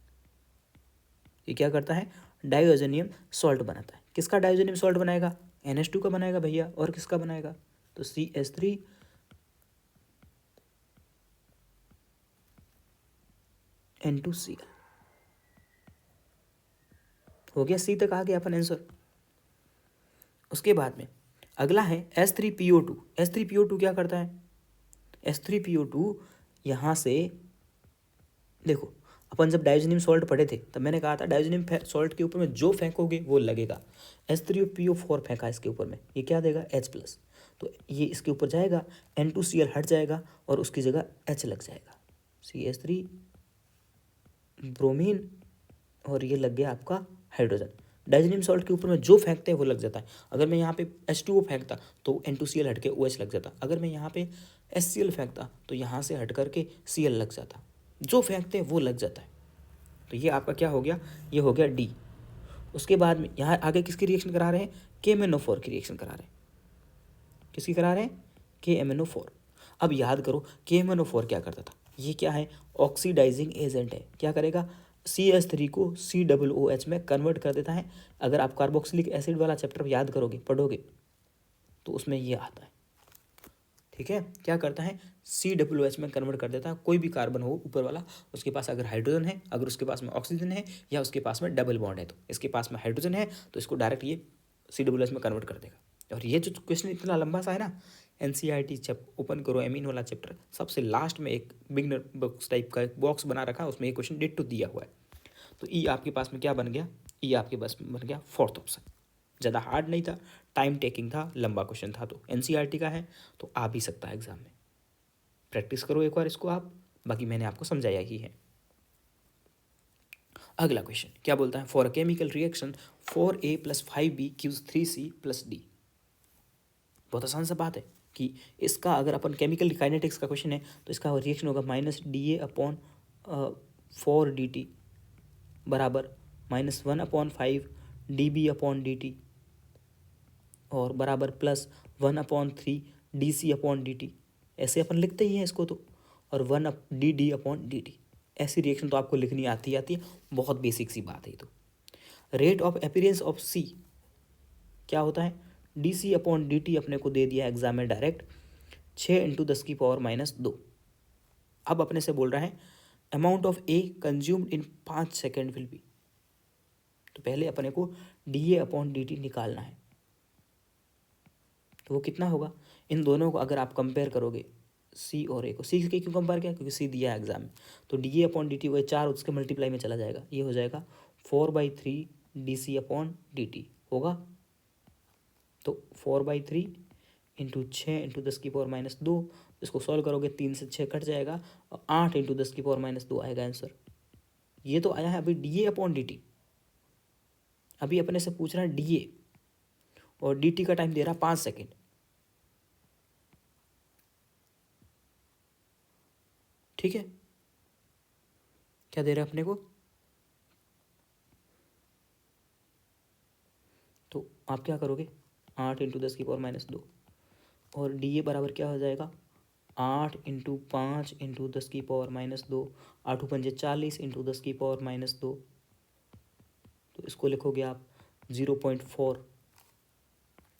ये क्या करता है? डाईएजोनियम सॉल्ट बनाता है। किसका डाईएजोनियम सॉल्ट बनाएगा? NH2 का बनाएगा भैया, और किसका बनाएगा? तो CH3 N2Cl। हो गया, C तक आ गया अपन आंसर। उसके बाद में अगला है H3PO2। H3PO2 क्या करता है? H3PO2 यहाँ से देखो, अपन जब डाइजेनियम सॉल्ट पढ़े थे तब मैंने कहा था डाइजेनियम सॉल्ट के ऊपर में जो फेंकोगे वो लगेगा। H3PO4 फेंका इसके ऊपर में, ये क्या देगा? H+। तो ये इसके ऊपर जाएगा, N2Cl हट जाएगा और उसकी जगह H लग जाएगा, CH3 ब्रोमीन, और ये लग गया आपका हाइड्रोजन। डाइजेनियम सॉल्ट के ऊपर में जो फेंकते हैं वो लग जाता है। अगर मैं यहाँ पे H2O फेंकता तो N2Cl हट के OH लग जाता। अगर मैं यहाँ पे HCl फेंकता तो यहाँ से हट करके Cl लग जाता। जो फेंकते हैं वो लग जाता है। तो ये आपका क्या हो गया? ये हो गया D। उसके बाद में यहाँ आगे किसकी रिएक्शन करा रहे हैं? KMnO4 की रिएक्शन करा रहे हैं। किसकी करा रहे हैं? KMnO4। अब याद करो KMnO4 क्या करता था, ये क्या है, ऑक्सीडाइजिंग एजेंट है, क्या करेगा, CH3 को COOH में कन्वर्ट कर देता है। अगर आप कार्बोक्सिलिक एसिड वाला चैप्टर याद करोगे, पढ़ोगे, तो उसमें ये आता है, ठीक है, क्या करता है, COOH में कन्वर्ट कर देता है। कोई भी कार्बन हो ऊपर वाला, उसके पास अगर हाइड्रोजन है, अगर उसके पास में ऑक्सीजन है, या उसके पास में डबल बॉन्ड है, तो इसके पास में हाइड्रोजन है तो इसको डायरेक्ट ये COOH में कन्वर्ट कर देगा। और ये जो क्वेश्चन इतना लंबा सा है ना, NCERT ओपन करो एमीन वाला चैप्टर, सबसे लास्ट में एक बिगनर बॉक्स टाइप का एक बॉक्स बना रखा है, उसमें ये क्वेश्चन डिट्टो दिया हुआ है। तो ई आपके पास में क्या बन गया, ई आपके पास में बन गया फोर्थ ऑप्शन। ज़्यादा हार्ड नहीं था, टाइम टेकिंग था, लंबा क्वेश्चन था, तो NCERT का है तो आ भी सकता है एग्जाम में। प्रैक्टिस करो एक बार इसको आप, बाकी मैंने आपको समझाया ही है। अगला क्वेश्चन क्या बोलता है, for a chemical reaction 4A + 5B gives 3C + D। बहुत आसान सा बात है कि इसका अगर अपन केमिकल काइनेटिक्स का क्वेश्चन है तो इसका रिएक्शन होगा -DA/4DT बराबर -1/5 dB/dt और बराबर +1/3 dC/dt। ऐसे अपन लिखते ही हैं इसको तो, और 1 dd/dt। ऐसी रिएक्शन तो आपको लिखनी आती है, बहुत बेसिक सी बात है। तो rate of appearance of C क्या होता है, dC/dt अपने को दे दिया एग्जाम में डायरेक्ट 6 × 10⁻²। अब अपने से बोल रहा है amount of A consumed in 5 second will be. तो पहले अपने को dA/dt निकालना है, तो वो कितना होगा, इन दोनों को अगर आप कंपेयर करोगे, C और A को, C के क्यों कंपेयर किया, क्योंकि C दिया है एग्जाम में, तो dA/dt वो 4 उसके मल्टीप्लाई में चला जाएगा, ये हो जाएगा 4/3 dC/dt होगा। तो 4/3 × 6 × 10⁻², इसको सॉल्व करोगे 3 से 6 कट जाएगा, और 8 × 10⁻² आएगा आंसर। ये तो आया है अभी dA/dt। अभी अपने से पूछ रहा है dA, और dt का टाइम दे रहा है 5 सेकेंड। ठीक है, क्या दे रहा है अपने को, तो आप क्या करोगे, 8 × 10⁻², और dA बराबर क्या हो जाएगा, 8 × 5 × 10⁻², 8 पंजे 40 × 10⁻², तो इसको लिखोगे आप 0.4।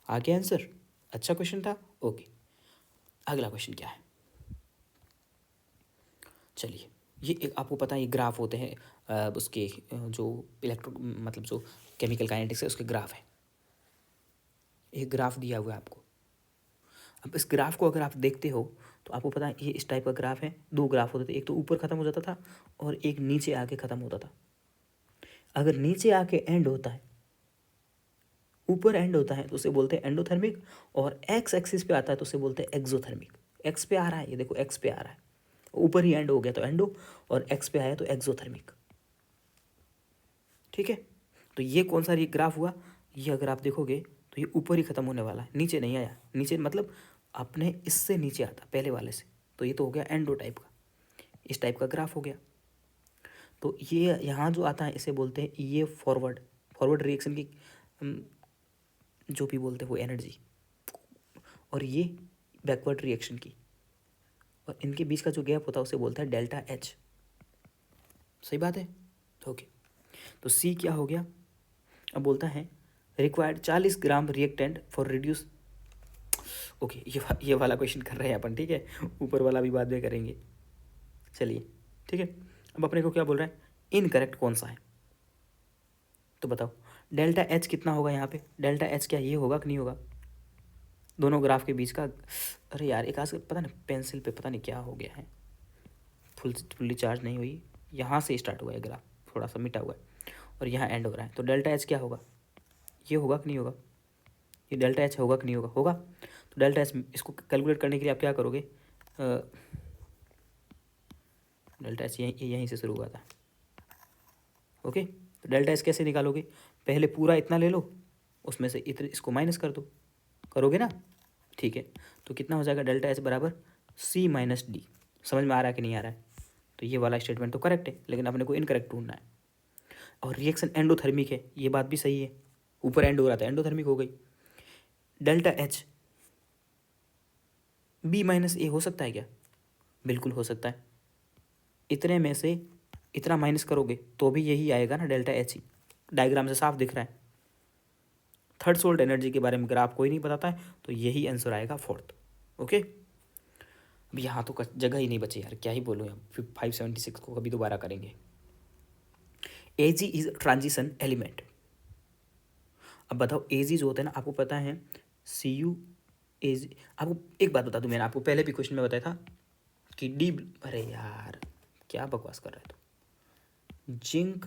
आ गया आंसर, अच्छा क्वेश्चन था। ओके, अगला क्वेश्चन क्या है, चलिए, ये एक आपको पता है ये ग्राफ होते हैं उसके जो मतलब जो केमिकल काइनेटिक्स है उसके ग्राफ है। एक ग्राफ दिया हुआ है आपको। अब इस ग्राफ को अगर आप देखते हो तो आपको पता है ये इस टाइप का ग्राफ है। दो ग्राफ होते थे, एक तो ऊपर ख़त्म हो जाता था और एक नीचे आके ख़त्म होता था। अगर नीचे आके एंड होता है, ऊपर एंड होता है तो उसे बोलते हैं एंडोथर्मिक, और एक्स एक्सिस पे आता है तो उसे बोलते हैं एक्सोथर्मिक। एक्स पे आ रहा है, ये देखो एक्स पे आ रहा है, ऊपर ही एंड हो गया तो एंडो, और एक्स पे आया तो एक्सोथर्मिक। ठीक है, तो ये कौन सा ग्राफ हुआ, ये अगर आप देखोगे तो ये ऊपर ही ख़त्म होने वाला है, नीचे नहीं आया। नीचे मतलब अपने इससे नीचे आता पहले वाले से, तो ये तो हो गया एंडो टाइप का, इस टाइप का ग्राफ हो गया। तो ये यहाँ जो आता है इसे बोलते हैं ये फॉरवर्ड रिएक्शन की जो भी बोलते हैं वो एनर्जी, और ये बैकवर्ड रिएक्शन की, और इनके बीच का जो गैप होता है उसे बोलता है डेल्टा एच। सही बात है, ओके। तो सी क्या हो गया, अब बोलता है required 40 gram reactant for reduce. Okay, ये वाला क्वेश्चन कर रहे हैं अपन, ठीक है, ऊपर वाला भी बाद में करेंगे। चलिए, ठीक है, अब अपने को क्या बोल रहा है, इनकरेक्ट कौन सा है, तो बताओ डेल्टा एच कितना होगा यहाँ पे, डेल्टा एच क्या ये होगा कि नहीं होगा, दोनों ग्राफ के बीच का। अरे यार, एक आज पता नहीं पेंसिल पे पता नहीं क्या हो गया है, फुल्ली चार्ज नहीं हुई, यहाँ से स्टार्ट हुआ है ग्राफ, थोड़ा सा मिटा हुआ है, और यहाँ एंड हो रहा है, तो डेल्टा एच क्या होगा, ये होगा कि नहीं होगा, ये डेल्टा एच होगा कि नहीं होगा, होगा। तो डेल्टा एच इसको कैलकुलेट करने के लिए आप क्या करोगे, डेल्टा एच यहीं से शुरू हुआ था। ओके, तो डेल्टा एच कैसे निकालोगे, पहले पूरा इतना ले लो, उसमें से इतने इसको माइनस कर दो, करोगे ना, ठीक है। तो कितना हो जाएगा, डेल्टा एच बराबर C - D। समझ में आ रहा है कि नहीं आ रहा है, तो ये वाला स्टेटमेंट तो करेक्ट है, लेकिन अपने को इनकरेक्ट ढूंढना है। और रिएक्शन एंडोथर्मिक है, ये बात भी सही है, ऊपर एंड हो रहा था एंडोथर्मिक हो गई। डेल्टा एच बी माइनस ए हो सकता है क्या? बिल्कुल हो सकता है। इतने में से इतना माइनस करोगे तो भी यही आएगा ना, डेल्टा एच ही। डायग्राम से साफ दिख रहा है। थर्ड सोल्ट एनर्जी के बारे में अगर आपको ही नहीं बताता है तो यही आंसर आएगा फोर्थ। ओके, अब यहाँ तो जगह ही नहीं बची यार, क्या ही बोलूँ। 576 को कभी दोबारा करेंगे। एजी इज ट्रांजिशन एलिमेंट। अब बताओ एजी जो होता है ना, आपको पता है सी यू एजी। आपको एक बात बता दूं, मैंने आपको पहले भी क्वेश्चन में बताया था कि डी, अरे यार क्या बकवास कर रहा है तो, जिंक,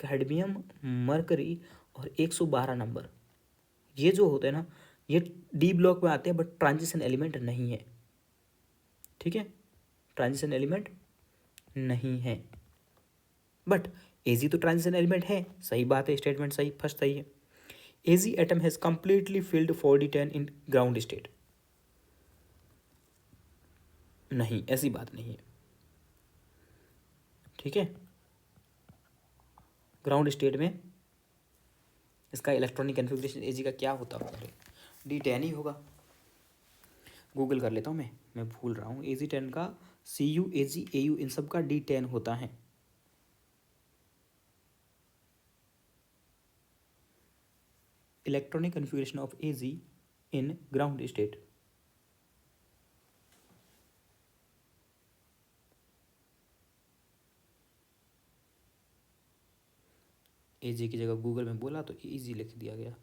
कैडमियम, मरकरी और 112 नंबर, ये जो होते हैं ना, ये डी ब्लॉक में आते हैं बट ट्रांजिशन एलिमेंट नहीं है। ठीक है, ट्रांजिशन एलिमेंट नहीं है, बट एजी तो ट्रांजिशन एलिमेंट है। सही बात है, स्टेटमेंट सही, फर्स्ट सही है। AG atom has completely filled 4d10 in ground state. नहीं, ऐसी बात नहीं है। ठीक है, ग्राउंड स्टेट में इसका इलेक्ट्रॉनिक कन्फिग्रेशन एजी का क्या होता होगा? D10 ही होगा। गूगल कर लेता हूँ मैं भूल रहा हूँ। AG10 का CU AG AU इन सब का D10 होता है। Electronic configuration of AG in ground state. AG की जगह गूगल में बोला तो EG लिख दिया गया।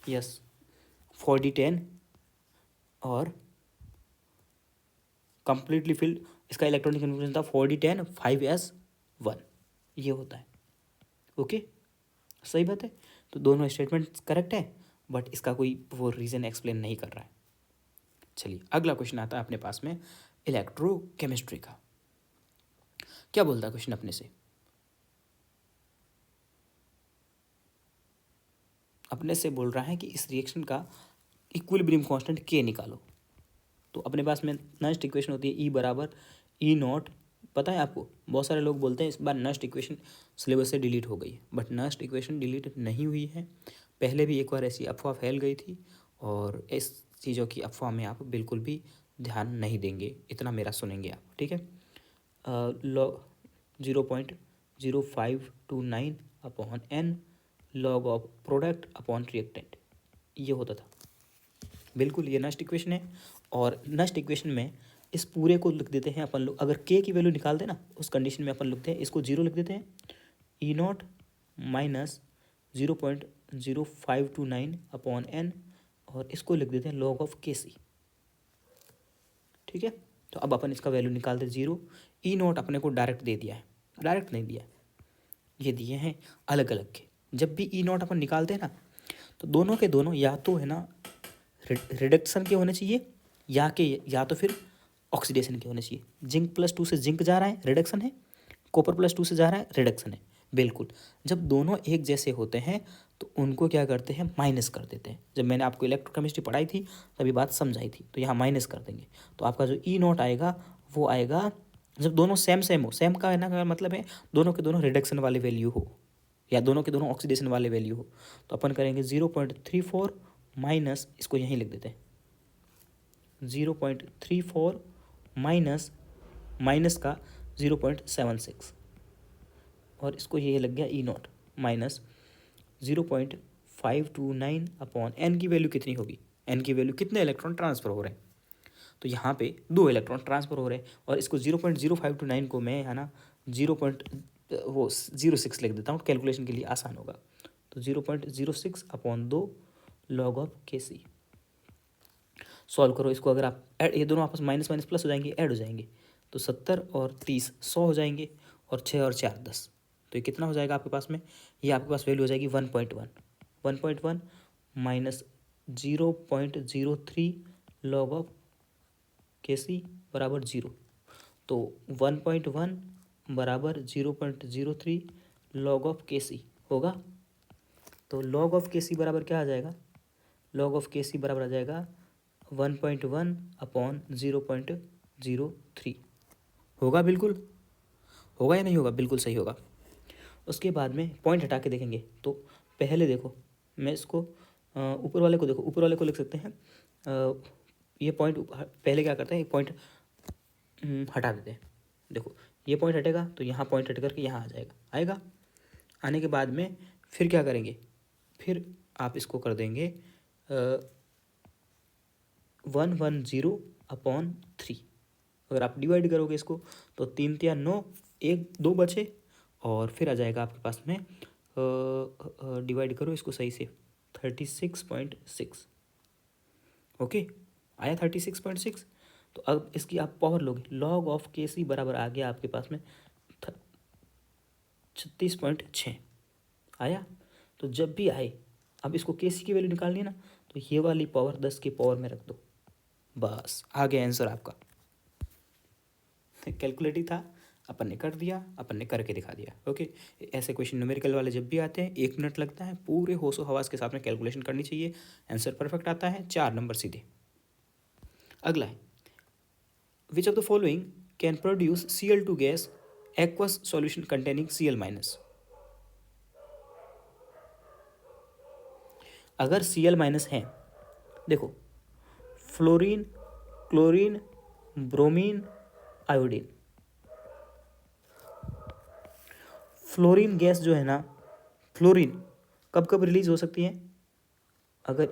यस, 4d10 और कंप्लीटली फिल्ड, इसका इलेक्ट्रॉनिक कन्फिग्रेशन था 4d10 5s1, ये होता है। ओके, सही बात है। तो दोनों स्टेटमेंट करेक्ट है, बट इसका कोई वो रीज़न एक्सप्लेन नहीं कर रहा है। चलिए अगला क्वेश्चन आता है अपने पास में इलेक्ट्रोकेमिस्ट्री का। क्या बोलता है क्वेश्चन अपने से? अपने से बोल रहा है कि इस रिएक्शन का इक्विलिब्रियम कांस्टेंट के निकालो। तो अपने पास में नस्ट इक्वेशन होती है ई बराबर ई नॉट। पता है आपको, बहुत सारे लोग बोलते हैं इस बार नस्ट इक्वेशन सिलेबस से डिलीट हो गई है, बट नस्ट इक्वेशन डिलीट नहीं हुई है। पहले भी एक बार ऐसी अफवाह फैल गई थी, और इस चीज़ों की अफवाह में आप बिल्कुल भी ध्यान नहीं देंगे, इतना मेरा सुनेंगे आप। ठीक है, law 0.0529 upon n log of product upon reactant, ये होता था। बिल्कुल ये नस्ट इक्वेशन है, और नस्ट इक्वेशन में इस पूरे को लिख देते हैं अपन लोग। अगर के की वैल्यू निकालते हैं ना, उस कंडीशन में अपन लिखते हैं, इसको 0 लिख देते हैं, ई नॉट माइनस 0.0529 अपॉन n, और इसको लिख देते हैं लॉग ऑफ के सी। ठीक है, तो अब अपन इसका वैल्यू निकालते 0। ई नॉट अपने को डायरेक्ट दे दिया है, डायरेक्ट नहीं दिया है, ये दिए हैं अलग अलग के। जब भी ई नॉट अपन निकालते हैं ना, तो दोनों के दोनों या तो है ना रिडक्शन के होने चाहिए, या तो फिर ऑक्सीडेशन के होने चाहिए। जिंक +2 से जिंक जा रहा है, रिडक्शन है। कॉपर +2 से जा रहा है, रिडक्शन है। बिल्कुल, जब दोनों एक जैसे होते हैं तो उनको क्या करते हैं, माइनस कर देते हैं। जब मैंने आपको इलेक्ट्रोकेमिस्ट्री पढ़ाई थी तभी बात समझाई थी, तो यहाँ माइनस कर देंगे। तो आपका जो ई नॉट आएगा वो आएगा जब दोनों सेम सेम हो। सेम का है ना, का मतलब है दोनों के दोनों रिडक्शन वाले वैल्यू हो, या दोनों के दोनों ऑक्सीडेशन वाले वैल्यू हो। तो अपन करेंगे 0.34 माइनस, इसको यहीं लिख देते हैं 0.34 माइनस माइनस का 0.76, और इसको ये लग गया ई नॉट माइनस 0.529 अपॉन एन की वैल्यू कितनी होगी, एन की वैल्यू कितने इलेक्ट्रॉन ट्रांसफ़र हो रहे हैं, तो यहाँ पे 2 इलेक्ट्रॉन ट्रांसफ़र हो रहे हैं। और इसको 0.0529 को मैं है ना 0.06 लिख देता हूँ, कैलकुलेशन के लिए आसान होगा। तो 0.06 अपॉन 2 लॉग ऑफ के सी। सॉल्व करो इसको, अगर आप ये दोनों आपस माइनस माइनस प्लस हो जाएंगे, ऐड हो जाएंगे, तो 70 और 30 100 हो जाएंगे, और 6 और 4 10। तो ये कितना हो जाएगा आपके पास में, ये आपके पास वैल्यू हो जाएगी 1.1 माइनस 0.03 लॉग ऑफ के सी बराबर 0। तो 1.1 बराबर 0.03 लॉग ऑफ के सी होगा। तो लॉग ऑफ के सी बराबर क्या आ जाएगा, लॉग ऑफ के सी बराबर आ जाएगा 1.1 अपॉन 0.03 होगा, बिल्कुल होगा या नहीं होगा, बिल्कुल सही होगा। उसके बाद में पॉइंट हटा के देखेंगे तो पहले देखो, मैं इसको ऊपर वाले को देखो, ऊपर वाले को लिख सकते हैं ये पॉइंट पहले क्या करते हैं, ये पॉइंट हटा देते हैं। देखो ये पॉइंट हटेगा तो यहाँ पॉइंट हट करके यहाँ आ जाएगा, आएगा। आने के बाद में फिर क्या करेंगे, फिर आप इसको कर देंगे 110/3। अगर आप डिवाइड करोगे इसको तो 3 × 9, 1 2 बचे, और फिर आ जाएगा आपके पास में डिवाइड करो इसको सही से 36.6। ओके, आया 36.6। तो अब इसकी आप पावर लोगे, log ऑफ KC बराबर आ गया आपके पास में 36.6 आया। तो जब भी आए, अब इसको KC की वैल्यू निकालनी है ना, तो ये वाली पावर 10 की पावर में रख दो, बस आ गया आंसर आपका। कैलकुलेट ही था, अपन ने कर दिया, अपन ने करके दिखा दिया। ओके, ऐसे क्वेश्चन न्यूमेरिकल वाले जब भी आते हैं 1 मिनट लगता है, पूरे होशो हवास के साथ में कैलकुलेशन करनी चाहिए, आंसर परफेक्ट आता है, 4 नंबर सीधे। अगला है, which of the following can produce Cl2 gas aqueous solution containing Cl-। अगर Cl- है, देखो fluorine, chlorine, bromine, iodine. Fluorine gas जो है ना, फ्लोरीन कब कब रिलीज हो सकती है, अगर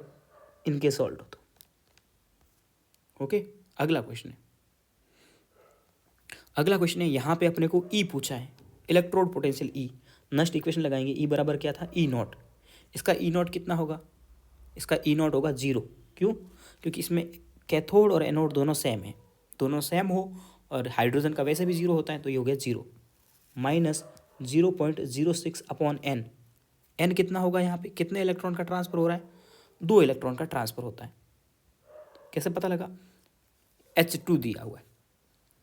इनके सॉल्ट हो तो। ओके, अगला क्वेश्चन है, यहाँ पे अपने को ई पूछा है, इलेक्ट्रोड पोटेंशियल ई। नेक्स्ट इक्वेशन लगाएंगे, ई बराबर क्या था, E0। इसका E0 कितना होगा, इसका E0 होगा 0। क्यों, क्योंकि इसमें कैथोड और एनोड दोनों सेम है, दोनों सेम हो, और हाइड्रोजन का वैसे भी 0 होता है, तो ये हो गया 0 माइनस 0.06/n। n कितना होगा, यहाँ पे कितने इलेक्ट्रॉन का ट्रांसफर हो रहा है, 2 इलेक्ट्रॉन का ट्रांसफर होता है। कैसे पता लगा, H2 दिया हुआ है,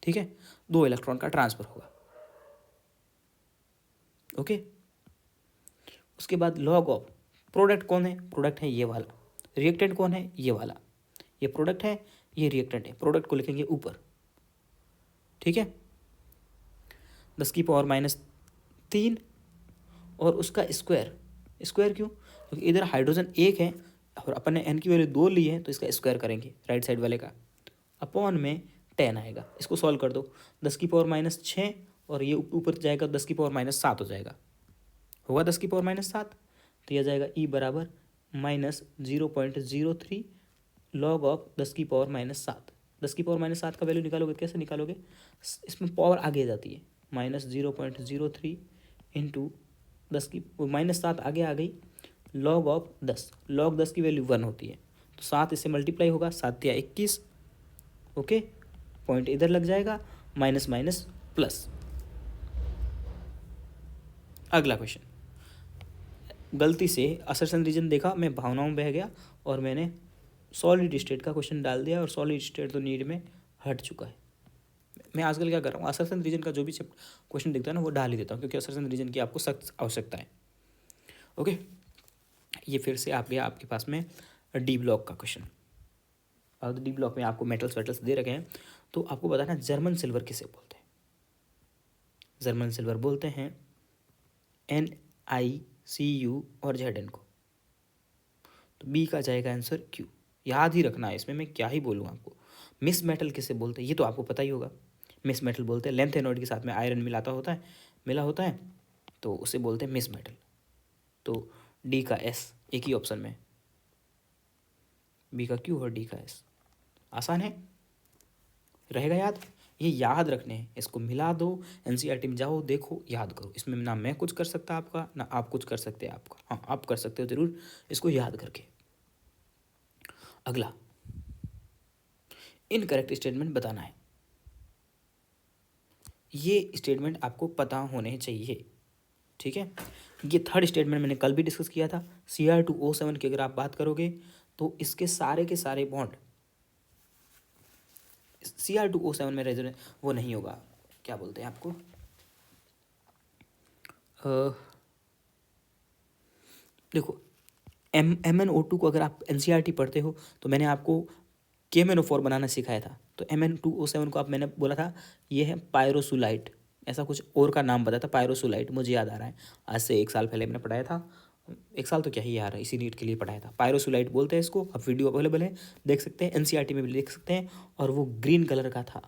ठीक है, 2 इलेक्ट्रॉन का ट्रांसफर होगा। ओके, उसके बाद लॉग ऑफ प्रोडक्ट कौन है, प्रोडक्ट है ये वाला, रिएक्टेंट कौन है, ये वाला, ये प्रोडक्ट है, ये रिएक्टेंट है, प्रोडक्ट को लिखेंगे ऊपर, ठीक है। 10⁻³ और उसका स्क्वायर, स्क्वायर क्यों, क्योंकि इधर हाइड्रोजन 1 है और अपन ने n की वैल्यू 2 ली है, तो इसका स्क्वायर करेंगे राइट साइड वाले का, अपॉन में 10 आएगा। इसको सॉल्व कर दो, 10⁻6 और ये ऊपर जाएगा 10⁻7 हो जाएगा, होगा 10⁻7, तो यह जाएगा E बराबर -0.03 log ऑफ 10⁻7। 10⁻7 का वैल्यू निकालोगे, कैसे निकालोगे, इसमें पावर आगे जाती है, -0.03 इंटू 10⁻7 आगे आ गई, log ऑफ 10, log 10 की वैल्यू 1 होती है, तो 7 इससे मल्टीप्लाई होगा, 7 या 21। ओके, पॉइंट इधर लग जाएगा, माइनस माइनस प्लस। अगला क्वेश्चन, गलती से असर्शन रीजन देखा, मैं भावनाओं में बह गया और मैंने सॉलिड स्टेट का क्वेश्चन डाल दिया, और सॉलिड स्टेट तो नीड में हट चुका है। मैं आजकल क्या कर रहा हूँ, असर्शन रीजन का जो भी क्वेश्चन दिखता है ना, वो डाल ही देता हूँ, क्योंकि असर्शन रीजन की आपको सख्त आवश्यकता है। ओके, ये फिर से आ गया आपके पास में डी ब्लॉक का क्वेश्चन। और डी ब्लॉक में आपको मेटल्स वेटल्स दे रखे हैं, तो आपको बताना जर्मन सिल्वर किसे बोलते हैं। जर्मन सिल्वर बोलते हैं NiCu और Zn को, तो बी का जाएगा आंसर क्यू। याद ही रखना है, इसमें मैं क्या ही बोलूँ आपको। मिस मेटल किसे बोलते हैं, ये तो आपको पता ही होगा। मिस मेटल बोलते हैं लेंथ एनोड के साथ में आयरन मिला होता है, तो उसे बोलते हैं मिस मेटल। तो डी का एस एक ही ऑप्शन में, बी का क्यू और डी का एस। आसान है, रहेगा याद, ये याद रखने हैं, इसको मिला दो, एनसीईआरटी में जाओ, देखो, याद करो। इसमें ना मैं कुछ कर सकता आपका, ना आप कुछ कर सकते आपका। हाँ, आप कर सकते हो जरूर, इसको याद करके। अगला, इनकरेक्ट स्टेटमेंट बताना है। ये स्टेटमेंट आपको पता होने चाहिए, ठीक है। ये थर्ड स्टेटमेंट मैंने कल भी डिस्कस किया था। Cr2O7 की अगर आप बात करोगे तो इसके सारे के सारे बॉन्ड Cr2O7 में रेजोनेंस वो नहीं होगा, क्या बोलते हैं आपको, देखो MnO2 को अगर आप NCERT पढ़ते हो तो मैंने आपको KMnO4 बनाना सिखाया था। तो Mn2O7 को आप मैंने बोला था ये है पायरोसुलाइट, ऐसा कुछ और का नाम बताया था, पायरोसुलाइट, मुझे याद आ रहा है, आज से 1 साल पहले मैंने पढ़ाया था। 1 साल तो क्या ही यार, इसी नीट के लिए पढ़ाया था। पायरोसुलाइट बोलते हैं इसको। अब वीडियो अवेलेबल है, देख सकते हैं, NCERT में भी देख सकते हैं। और वो ग्रीन कलर का था,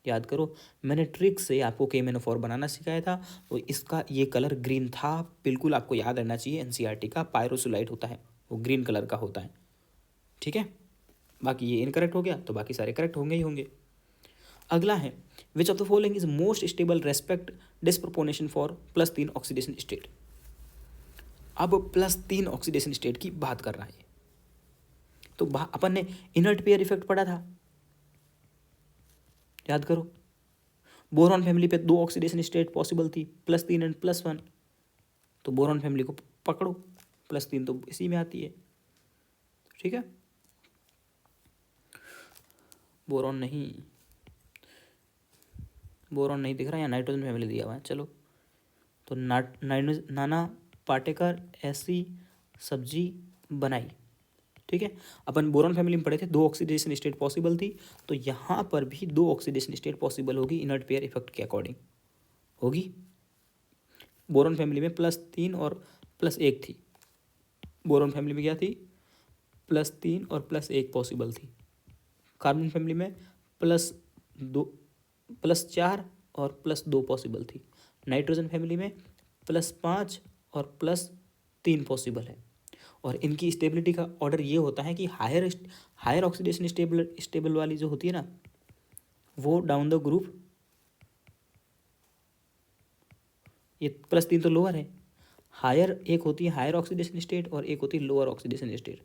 याद करो, मैंने ट्रिक से आपको KMnO4 बनाना सिखाया था, तो इसका ये कलर ग्रीन था, बिल्कुल आपको याद रहना चाहिए। NCERT का पायरोसुलाइट होता है, वो ग्रीन कलर का होता है, ठीक है। बाकी ये इनकरेक्ट हो गया, तो बाकी सारे करेक्ट होंगे ही होंगे। अगला है, which of the following is most stable respect disproportion for +3 oxidation state. अब +3 ऑक्सीडेशन स्टेट की बात कर रहा है। तो अपन ने इनर्ट पेयर इफेक्ट पढ़ा था, याद करो। बोरॉन फैमिली पे 2 ऑक्सीडेशन स्टेट पॉसिबल थी, +3 एंड +1। तो बोरॉन फैमिली को पकड़ो, +3 तो इसी में आती है, ठीक है। बोरॉन नहीं दिख रहा, या नाइट्रोजन फैमिली दिया हुआ है, चलो। तो नाना पाटेकर ऐसी सब्जी बनाई, ठीक है। अपन बोरॉन फैमिली में पढ़े थे 2 ऑक्सीडेशन स्टेट पॉसिबल थी, तो यहाँ पर भी 2 ऑक्सीडेशन स्टेट पॉसिबल होगी इनर्ट पेयर इफेक्ट के अकॉर्डिंग होगी। बोरॉन फैमिली में +3 और +1 थी। बोरॉन फैमिली में क्या थी, +3 और +1 पॉसिबल थी। कार्बन फैमिली में +2 +4 और +2 पॉसिबल थी। नाइट्रोजन फैमिली में +5 और +3 पॉसिबल है। और इनकी स्टेबिलिटी का ऑर्डर ये होता है कि हायर ऑक्सीडेशन स्टेबल वाली जो होती है ना, वो डाउन द ग्रुप, ये +3 तो लोअर है, हायर एक होती है हायर ऑक्सीडेशन स्टेट और एक होती है लोअर ऑक्सीडेशन स्टेट।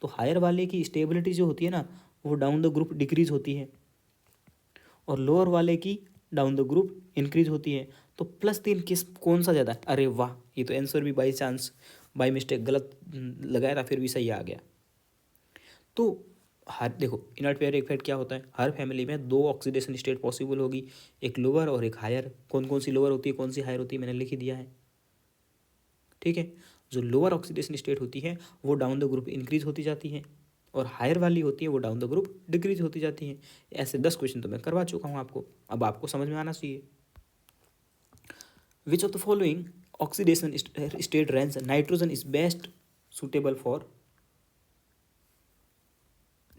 तो हायर वाले की स्टेबिलिटी जो होती है ना, वो डाउन द ग्रुप डिक्रीज होती है, और लोअर वाले की डाउन द ग्रुप इंक्रीज होती है। तो +3 कौन सा ज़्यादा है? अरे वाह, ये तो आंसर भी बाई मिस्टेक गलत लगाया था, फिर भी सही आ गया। तो हर देखो, इनर्ट पेयर इफेक्ट क्या होता है, हर फैमिली में 2 ऑक्सीडेशन स्टेट पॉसिबल होगी, एक लोअर और एक हायर। कौन कौन सी लोअर होती है, कौन सी हायर होती है, मैंने लिख ही दिया है, ठीक है। जो लोअर ऑक्सीडेशन स्टेट होती है वो डाउन द ग्रुप इंक्रीज होती जाती है, और हायर वाली होती है वो डाउन द ग्रुप डिक्रीज होती जाती है। ऐसे 10 क्वेश्चन तो मैं करवा चुका हूँ आपको, अब आपको समझ में आना चाहिए। विच of the following oxidation state range nitrogen is best suitable for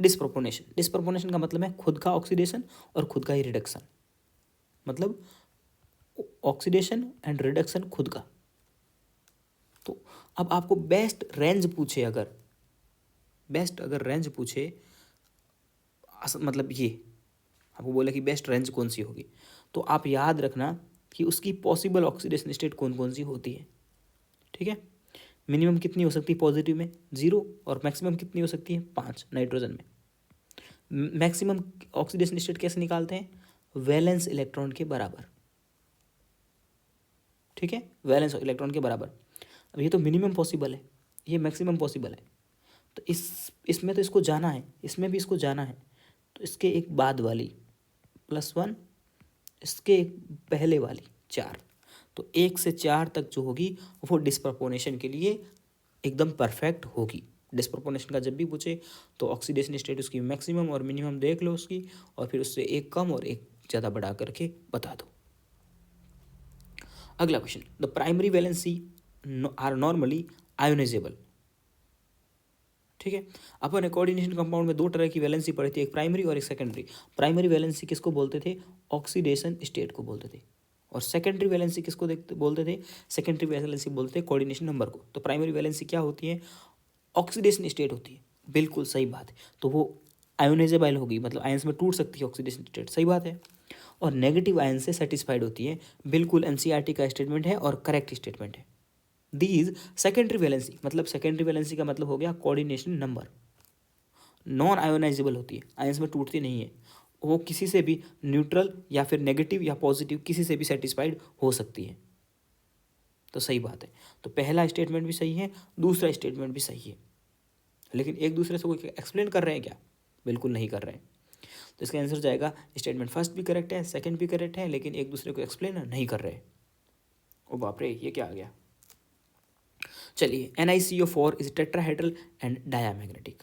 disproportion. Disproportion का मतलब है खुद का ऑक्सीडेशन और खुद का ही रिडक्शन, मतलब ऑक्सीडेशन एंड रिडक्शन खुद का। तो अब आपको बेस्ट रेंज पूछे, अगर रेंज पूछे, मतलब ये आपको बोले कि बेस्ट रेंज कौन सी होगी, तो आप याद रखना कि उसकी पॉसिबल ऑक्सीडेशन स्टेट कौन कौन सी होती है, ठीक है। मिनिमम कितनी हो सकती है पॉजिटिव में, 0, और मैक्सिमम कितनी हो सकती है, 5 नाइट्रोजन में। मैक्सिमम ऑक्सीडेशन स्टेट कैसे निकालते हैं, वैलेंस इलेक्ट्रॉन के बराबर, ठीक है, वैलेंस इलेक्ट्रॉन के बराबर। अब ये तो मिनिमम पॉसिबल है, ये मैक्सिमम पॉसिबल है, तो इसमें तो इसको जाना है, इसमें भी इसको जाना है, तो इसके एक बाद वाली +1, इसके एक पहले वाली 4, तो 1 से 4 तक जो होगी वो डिस्प्रपोर्शन के लिए एकदम परफेक्ट होगी। डिस्प्रपोर्शन का जब भी पूछे तो ऑक्सीडेशन स्टेट उसकी मैक्सिमम और मिनिमम देख लो उसकी, और फिर उससे एक कम और एक ज़्यादा बढ़ा करके बता दो। अगला question, the primary valency are normally ionisable, ठीक है। अपन कोऑर्डिनेशन कंपाउंड में 2 तरह की वैलेंसी पढ़ी थी, एक प्राइमरी और एक सेकेंडरी। प्राइमरी वैलेंसी किसको बोलते थे, ऑक्सीडेशन स्टेट को बोलते थे, और सेकेंडरी वैलेंसी किसको बोलते थे, सेकेंडरी वैलेंसी बोलते थे कोऑर्डिनेशन नंबर को। तो प्राइमरी वैलेंसी क्या होती है, ऑक्सीडेशन स्टेट होती है, बिल्कुल सही बात है। तो वो आयोनाइजेबल होगी, मतलब आयंस में टूट सकती है ऑक्सीडेशन स्टेट, सही बात है। और नेगेटिव आयन से सेटिस्फाइड होती है, बिल्कुल एनसीईआरटी का स्टेटमेंट है और करेक्ट स्टेटमेंट है। दीज सेकेंडरी वैलेंसी, मतलब सेकेंडरी वैलेंसी का मतलब हो गया कोऑर्डिनेशन नंबर, नॉन आयोनाइजेबल होती है, आयंस में टूटती नहीं है, वो किसी से भी न्यूट्रल या फिर नेगेटिव या पॉजिटिव किसी से भी सेटिस्फाइड हो सकती है, तो सही बात है। तो पहला स्टेटमेंट भी सही है, दूसरा स्टेटमेंट भी सही है, लेकिन एक दूसरे से कोई एक्सप्लेन कर रहे हैं क्या, बिल्कुल नहीं कर रहे हैं। तो इसका आंसर जाएगा स्टेटमेंट फर्स्ट भी करेक्ट है, सेकंड भी करेक्ट है, लेकिन एक दूसरे को एक्सप्लेन नहीं कर रहे। ओ बाप रे, ये क्या आ गया। चलिए, NiCO4 is tetrahedral and diamagnetic.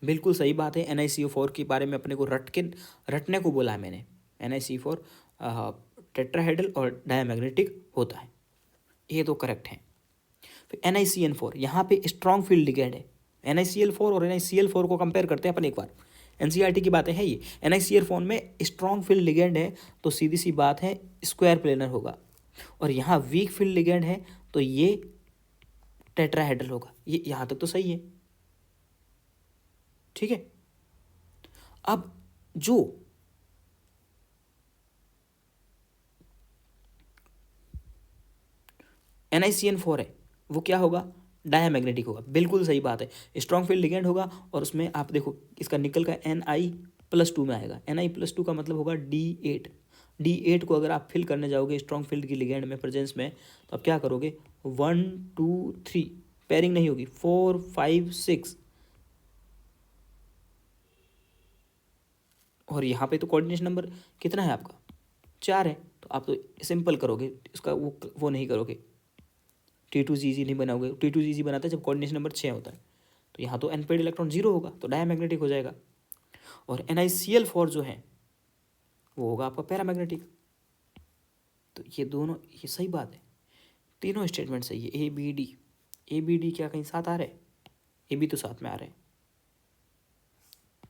बिल्कुल सही बात है। NiCO4 के बारे में अपने को रटने को बोला है मैंने। NiCO4 टेट्राहेड्रल और डायमैग्नेटिक होता है, ये तो करेक्ट है। फिर NiCN4, यहाँ पे स्ट्रॉन्ग फील्ड लिगेंड है। NiCl4 और NiCl4 को कंपेयर करते हैं अपन एक बार, NCERT की बातें हैं ये। NiCl4 में स्ट्रॉन्ग फील्ड लिगेंड है तो सीधी सी बात है स्क्वायर प्लेनर होगा, और यहाँ वीक फील्ड लिगेंड है तो ये टेट्राहेड्रल होगा। ये यहाँ तक तो सही है, ठीक है। अब जो NiCN4 है वो क्या होगा, डायमैग्नेटिक होगा। बिल्कुल सही बात है, स्ट्रॉन्ग फील्ड लिगेंड होगा, और उसमें आप देखो इसका निकल का Ni+2 में आएगा। Ni+2 का मतलब होगा D8। D8 को अगर आप फिल करने जाओगे स्ट्रॉन्ग फील्ड की लिगेंड में प्रेजेंस में, तो आप क्या करोगे, 1 2 3 पेयरिंग नहीं होगी, 4 5 6, और यहाँ पे तो कोऑर्डिनेशन नंबर कितना है आपका, 4 है। तो आप तो सिंपल करोगे इसका, वो नहीं करोगे, T2GG नहीं बनाओगे। T2GG बनाते हैं जब कोऑर्डिनेशन नंबर 6 होता है। तो यहाँ तो अनपेड इलेक्ट्रॉन 0 होगा, तो डायमैग्नेटिक हो जाएगा। और NiCl4 जो है वो होगा आपका पैरामैग्नेटिक। तो ये दोनों, ये सही बात है, तीनों स्टेटमेंट सही है। ABD क्या कहीं साथ आ रहे हैं, AB तो साथ में आ रहे हैं,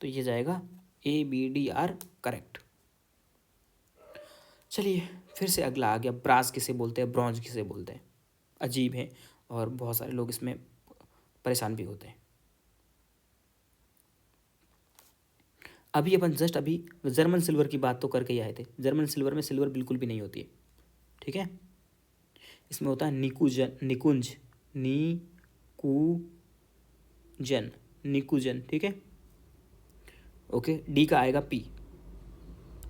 तो ये जाएगा ABD आर करेक्ट। चलिए फिर से अगला आ गया, ब्रास किसे बोलते हैं, ब्रॉन्ज किसे बोलते हैं। अजीब है और बहुत सारे लोग इसमें परेशान भी होते हैं। अभी अपन जस्ट अभी जर्मन सिल्वर की बात तो करके ही आए थे। जर्मन सिल्वर में सिल्वर बिल्कुल भी नहीं होती है, ठीक है। इसमें होता है निकुंजन, ठीक है। ओके, डी का आएगा P,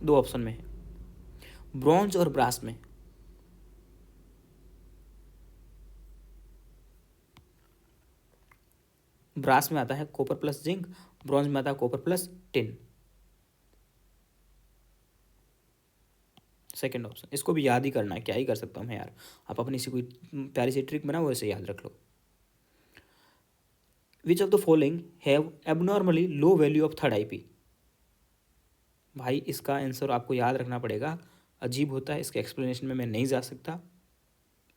2 ऑप्शन में है। ब्रॉन्ज और ब्रास में ब्रास में आता है कॉपर प्लस जिंक, ब्रॉन्ज में आता है copper plus tin. Second option, इसको भी याद ही करना है, क्या ही कर सकता हूँ मैं यार। आप अपनी सी कोई प्यारी सी ट्रिक बनाओ, वैसे याद रख लो। Which of the following have abnormally low value of third IP। भाई इसका आंसर आपको याद रखना पड़ेगा, अजीब होता है, इसके एक्सप्लेनेशन में मैं नहीं जा सकता।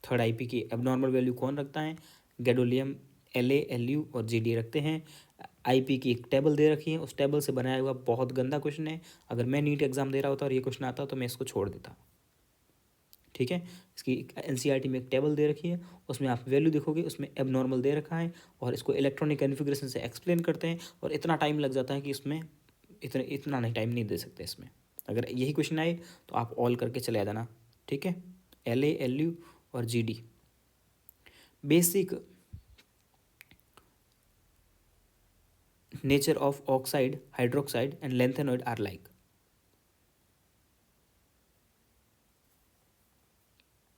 थर्ड IP की एबनॉर्मल वैल्यू कौन रखता है, गैडोलियम La Lu और Gd रखते हैं। IP की एक टेबल दे रखी है, उस टेबल से बनाया हुआ बहुत गंदा क्वेश्चन है। अगर मैं नीट एग्जाम दे रहा होता और ये क्वेश्चन आता तो मैं इसको छोड़ देता, ठीक है। इसकी NCERT में एक टेबल दे रखी है, उसमें आप वैल्यू देखोगे, उसमें एबनॉर्मल दे रखा है, और इसको इलेक्ट्रॉनिक कन्फिग्रेशन से एक्सप्लेन करते हैं, और इतना टाइम लग जाता है कि इसमें इतना नहीं टाइम नहीं दे सकते इसमें। अगर यही क्वेश्चन आए तो आप ऑल करके चले आ जाना, ठीक है। La Lu और Gd। Basic nature of oxide, hydroxide and lanthanoid are like.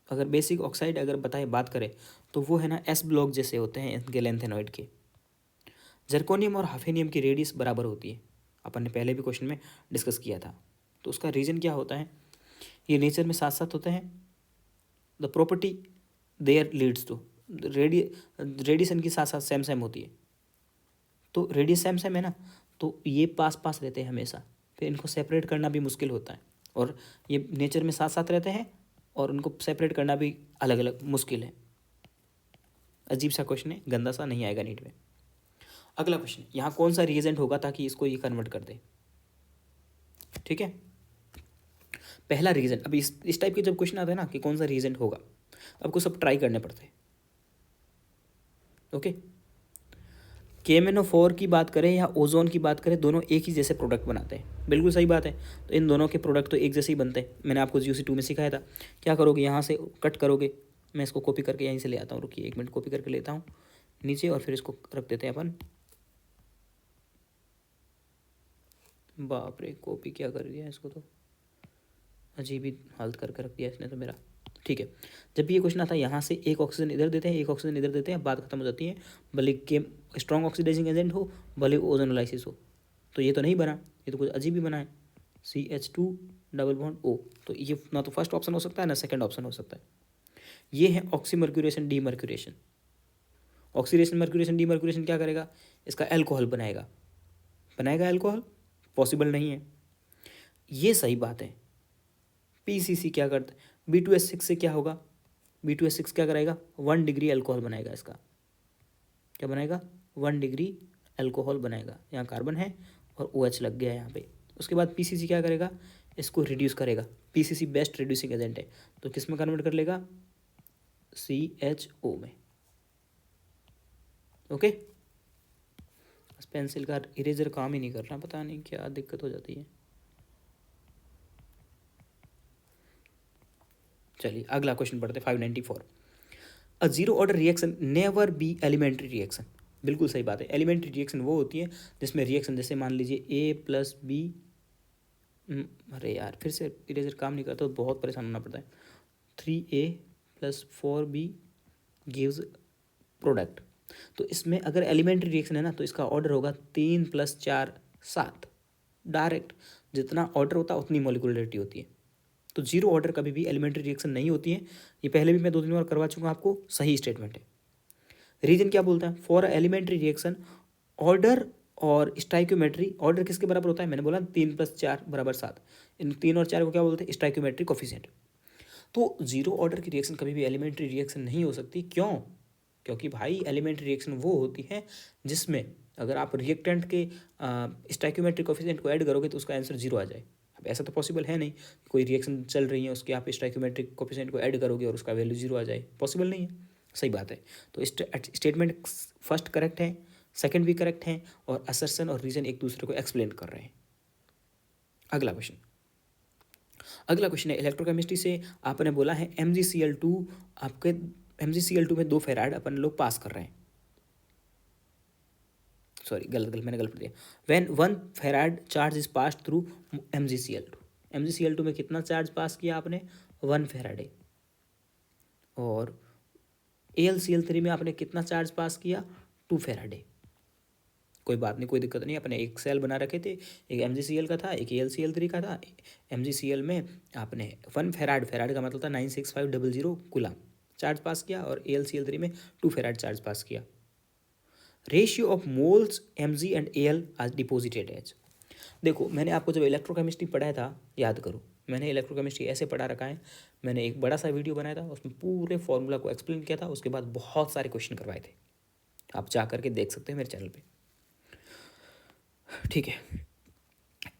अगर बेसिक ऑक्साइड अगर बात करें तो वो है ना S ब्लॉक जैसे होते हैं इनके लैंथेनॉइड के। जर्कोनियम और हाफेनियम की रेडियस बराबर होती है, अपन ने पहले भी क्वेश्चन में डिस्कस किया था। तो उसका रीज़न क्या होता है, ये नेचर में साथ साथ होते हैं। The property there leads to radiation की साथ साथ सेम होती है। तो रेडियस सेम है ना, तो ये पास पास रहते हैं हमेशा, फिर इनको सेपरेट करना भी मुश्किल होता है। और ये नेचर में साथ साथ रहते हैं और उनको सेपरेट करना भी अलग अलग मुश्किल है। अजीब सा क्वेश्चन है, गंदा सा, नहीं आएगा नीट में। अगला क्वेश्चन, यहाँ कौन सा रिएजेंट होगा ताकि इसको ये कन्वर्ट कर दे, ठीक है। पहला रीजन, अभी इस टाइप के जब क्वेश्चन आता है ना कि कौन सा रीजेंट होगा, आपको सब ट्राई करने पड़ते हैं, ओके। KMnO4 की बात करें या ओजोन की बात करें, दोनों एक ही जैसे प्रोडक्ट बनाते हैं, बिल्कुल सही बात है। तो इन दोनों के प्रोडक्ट तो एक जैसे ही बनते हैं। मैंने आपको GOC2 में सिखाया था। क्या करोगे, यहाँ से कट करोगे, मैं इसको कॉपी करके यहीं से ले आता हूँ, रुकिए 1 मिनट, कॉपी करके लेता हूँ नीचे, और फिर इसको रख देते हैं अपन। बाप रे, कॉपी क्या कर दिया इसको, तो अजीब ही हालत करके रख दिया इसने तो मेरा, ठीक है। जब भी ये क्वेश्चन आता है, यहाँ से एक ऑक्सीजन इधर देते हैं, एक ऑक्सीजन इधर देते हैं, बात खत्म हो जाती है। भले के स्ट्रॉन्ग ऑक्सीडाइजिंग एजेंट हो, भले ओजोनोलाइसिस हो। तो ये तो नहीं बना, ये तो कुछ अजीब ही बना है, CH2 डबल बॉन्ड O। तो ये ना तो फर्स्ट ऑप्शन हो सकता है ना सेकंड ऑप्शन हो सकता है। ये है oxymercuration demercuration. Oxidation mercuration demercuration क्या करेगा, इसका एल्कोहल बनाएगा, बनाएगा अल्कोहल? पॉसिबल नहीं है। ये सही बात है। पीसीसी क्या करता है, B2H6 से क्या होगा, B2H6 क्या कराएगा, 1 डिग्री अल्कोहल बनाएगा। इसका क्या बनाएगा, 1 डिग्री अल्कोहल बनाएगा। यहाँ कार्बन है और OH लग गया है यहाँ पे। उसके बाद पीसीसी क्या करेगा, इसको रिड्यूस करेगा। पीसीसी बेस्ट रिड्यूसिंग एजेंट है, तो किस में कन्वर्ट कर लेगा, CHO में। ओके, पेंसिल का इरेजर काम ही नहीं कर रहा, पता नहीं क्या दिक्कत हो जाती है। चलिए अगला क्वेश्चन पढ़ते हैं, 594। A zero order reaction never be elementary reaction. बिल्कुल सही बात है। एलिमेंट्री रिएक्शन वो होती है जिसमें रिएक्शन, जैसे मान लीजिए A+B, अरे यार फिर से इरेजर काम नहीं करता तो बहुत परेशान होना पड़ता है। 3A+4B gives product. तो इसमें अगर एलिमेंट्री रिएक्शन है ना, तो इसका ऑर्डर होगा 3+4 7। डायरेक्ट जितना ऑर्डर होता है उतनी मॉलिक्यूलरिटी होती है। तो जीरो ऑर्डर कभी भी एलिमेंट्री रिएक्शन नहीं होती है। ये पहले भी मैं 2-3 बार करवा चुका आपको, सही स्टेटमेंट है। रीजन क्या बोलता है, फॉर एलिमेंट्री रिएक्शन ऑर्डर और स्टाइक्योमेट्री, ऑर्डर किसके बराबर होता है, मैंने बोला 3+4 = 7। इन 3 और 4 को क्या बोलते हैं, स्टाइक्योमेट्री कोफिशिएंट। तो जीरो ऑर्डर की रिएक्शन कभी भी एलिमेंट्री रिएक्शन नहीं हो सकती। क्यों, क्योंकि भाई एलिमेंट्री रिएक्शन वो होती है जिसमें अगर आप रिएक्टेंट के स्टाइक्योमेट्री कोफिशिएंट को ऐड करोगे तो उसका आंसर 0 आ जाए। अब ऐसा तो पॉसिबल है नहीं, कोई रिएक्शन चल रही है उसके आप स्टाइक्योमेट्रिक कोफिशिएंट को ऐड करोगे और उसका वैल्यू 0 आ जाए, पॉसिबल नहीं है। सही बात है। तो स्टेटमेंट फर्स्ट करेक्ट है, सेकंड भी करेक्ट है, और असर्शन और रीजन एक दूसरे को एक्सप्लेन कर रहे हैं। अगला क्वेश्चन है इलेक्ट्रोकेमिस्ट्री से, आपने बोला है MgCl2, आपके MgCl2 में 2 फेराइड अपन लोग पास कर रहे हैं। सॉरी गलत मैंने गलत दिया। When 1 ferrite charge is pass through MgCl2, MgCl2 में कितना चार्ज पास किया आपने, 1 फेराडे। और AlCl3 में आपने कितना चार्ज पास किया, 2 फेराडे। कोई बात नहीं, कोई दिक्कत नहीं, अपने एक सेल बना रखे थे, एक MgCl का था, एक AlCl3 का था। MgCl में आपने 1 फेराड का मतलब था 96500 कूलम चार्ज पास किया, और AlCl3 में 2 फेराड चार्ज पास किया। Ratio of moles Mg and Al आज डिपोजिटेड एज। देखो मैंने आपको जब इलेक्ट्रोकेमिस्ट्री पढ़ाया था, याद करो, मैंने इलेक्ट्रोकेमिस्ट्री ऐसे पढ़ा रखा है। मैंने एक बड़ा सा वीडियो बनाया था, उसमें पूरे फॉर्मूला को एक्सप्लेन किया था, उसके बाद बहुत सारे क्वेश्चन करवाए थे, आप जा करके देख सकते हैं मेरे चैनल पे। ठीक है,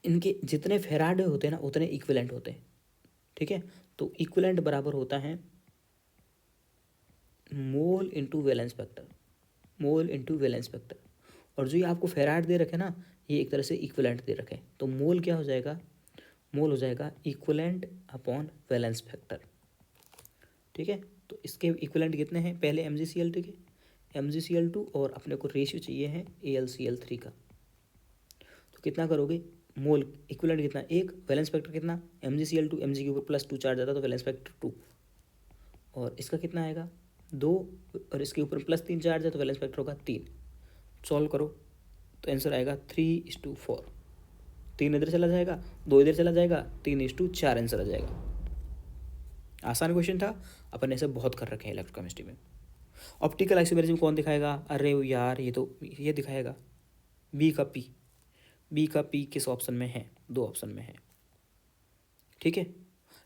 इनके जितने फेराड होते हैं ना उतने इक्विवेलेंट होते हैं। ठीक है, तो इक्विवेलेंट बराबर होता है mole into valence factor, mole into valence factor. और जो ये आपको फेराड दे रखे ना, ये एक तरह से इक्विवेलेंट दे रखे, तो मोल क्या हो जाएगा, मोल हो जाएगा इक्विवेलेंट अपॉन वैलेंस फैक्टर। ठीक है, तो इसके इक्विवेलेंट कितने हैं, पहले MgCl2 के, MgCl2, और अपने को रेशियो चाहिए है AlCl3 का। तो कितना करोगे, मोल इक्विवेलेंट कितना, 1, वैलेंस फैक्टर कितना, MgCl2, Mg के ऊपर +2 चार्ज आता तो वैलेंस फैक्टर 2, और इसका कितना आएगा 2, और इसके ऊपर +3 चार्ज है तो वैलेंस फैक्टर होगा 3। सॉल्व करो तो आंसर आएगा 3:4। 3 इधर चला जाएगा, 2 इधर चला जाएगा, 3:4 आंसर आ जाएगा। आसान क्वेश्चन था, अपन ऐसे बहुत कर रखे हैं इलेक्ट्रोकेमिस्ट्री में। ऑप्टिकल आइसोमेरिज्म कौन दिखाएगा, अरे यार ये तो ये दिखाएगा बी का पी किस ऑप्शन में है, 2 ऑप्शन में है। ठीक है,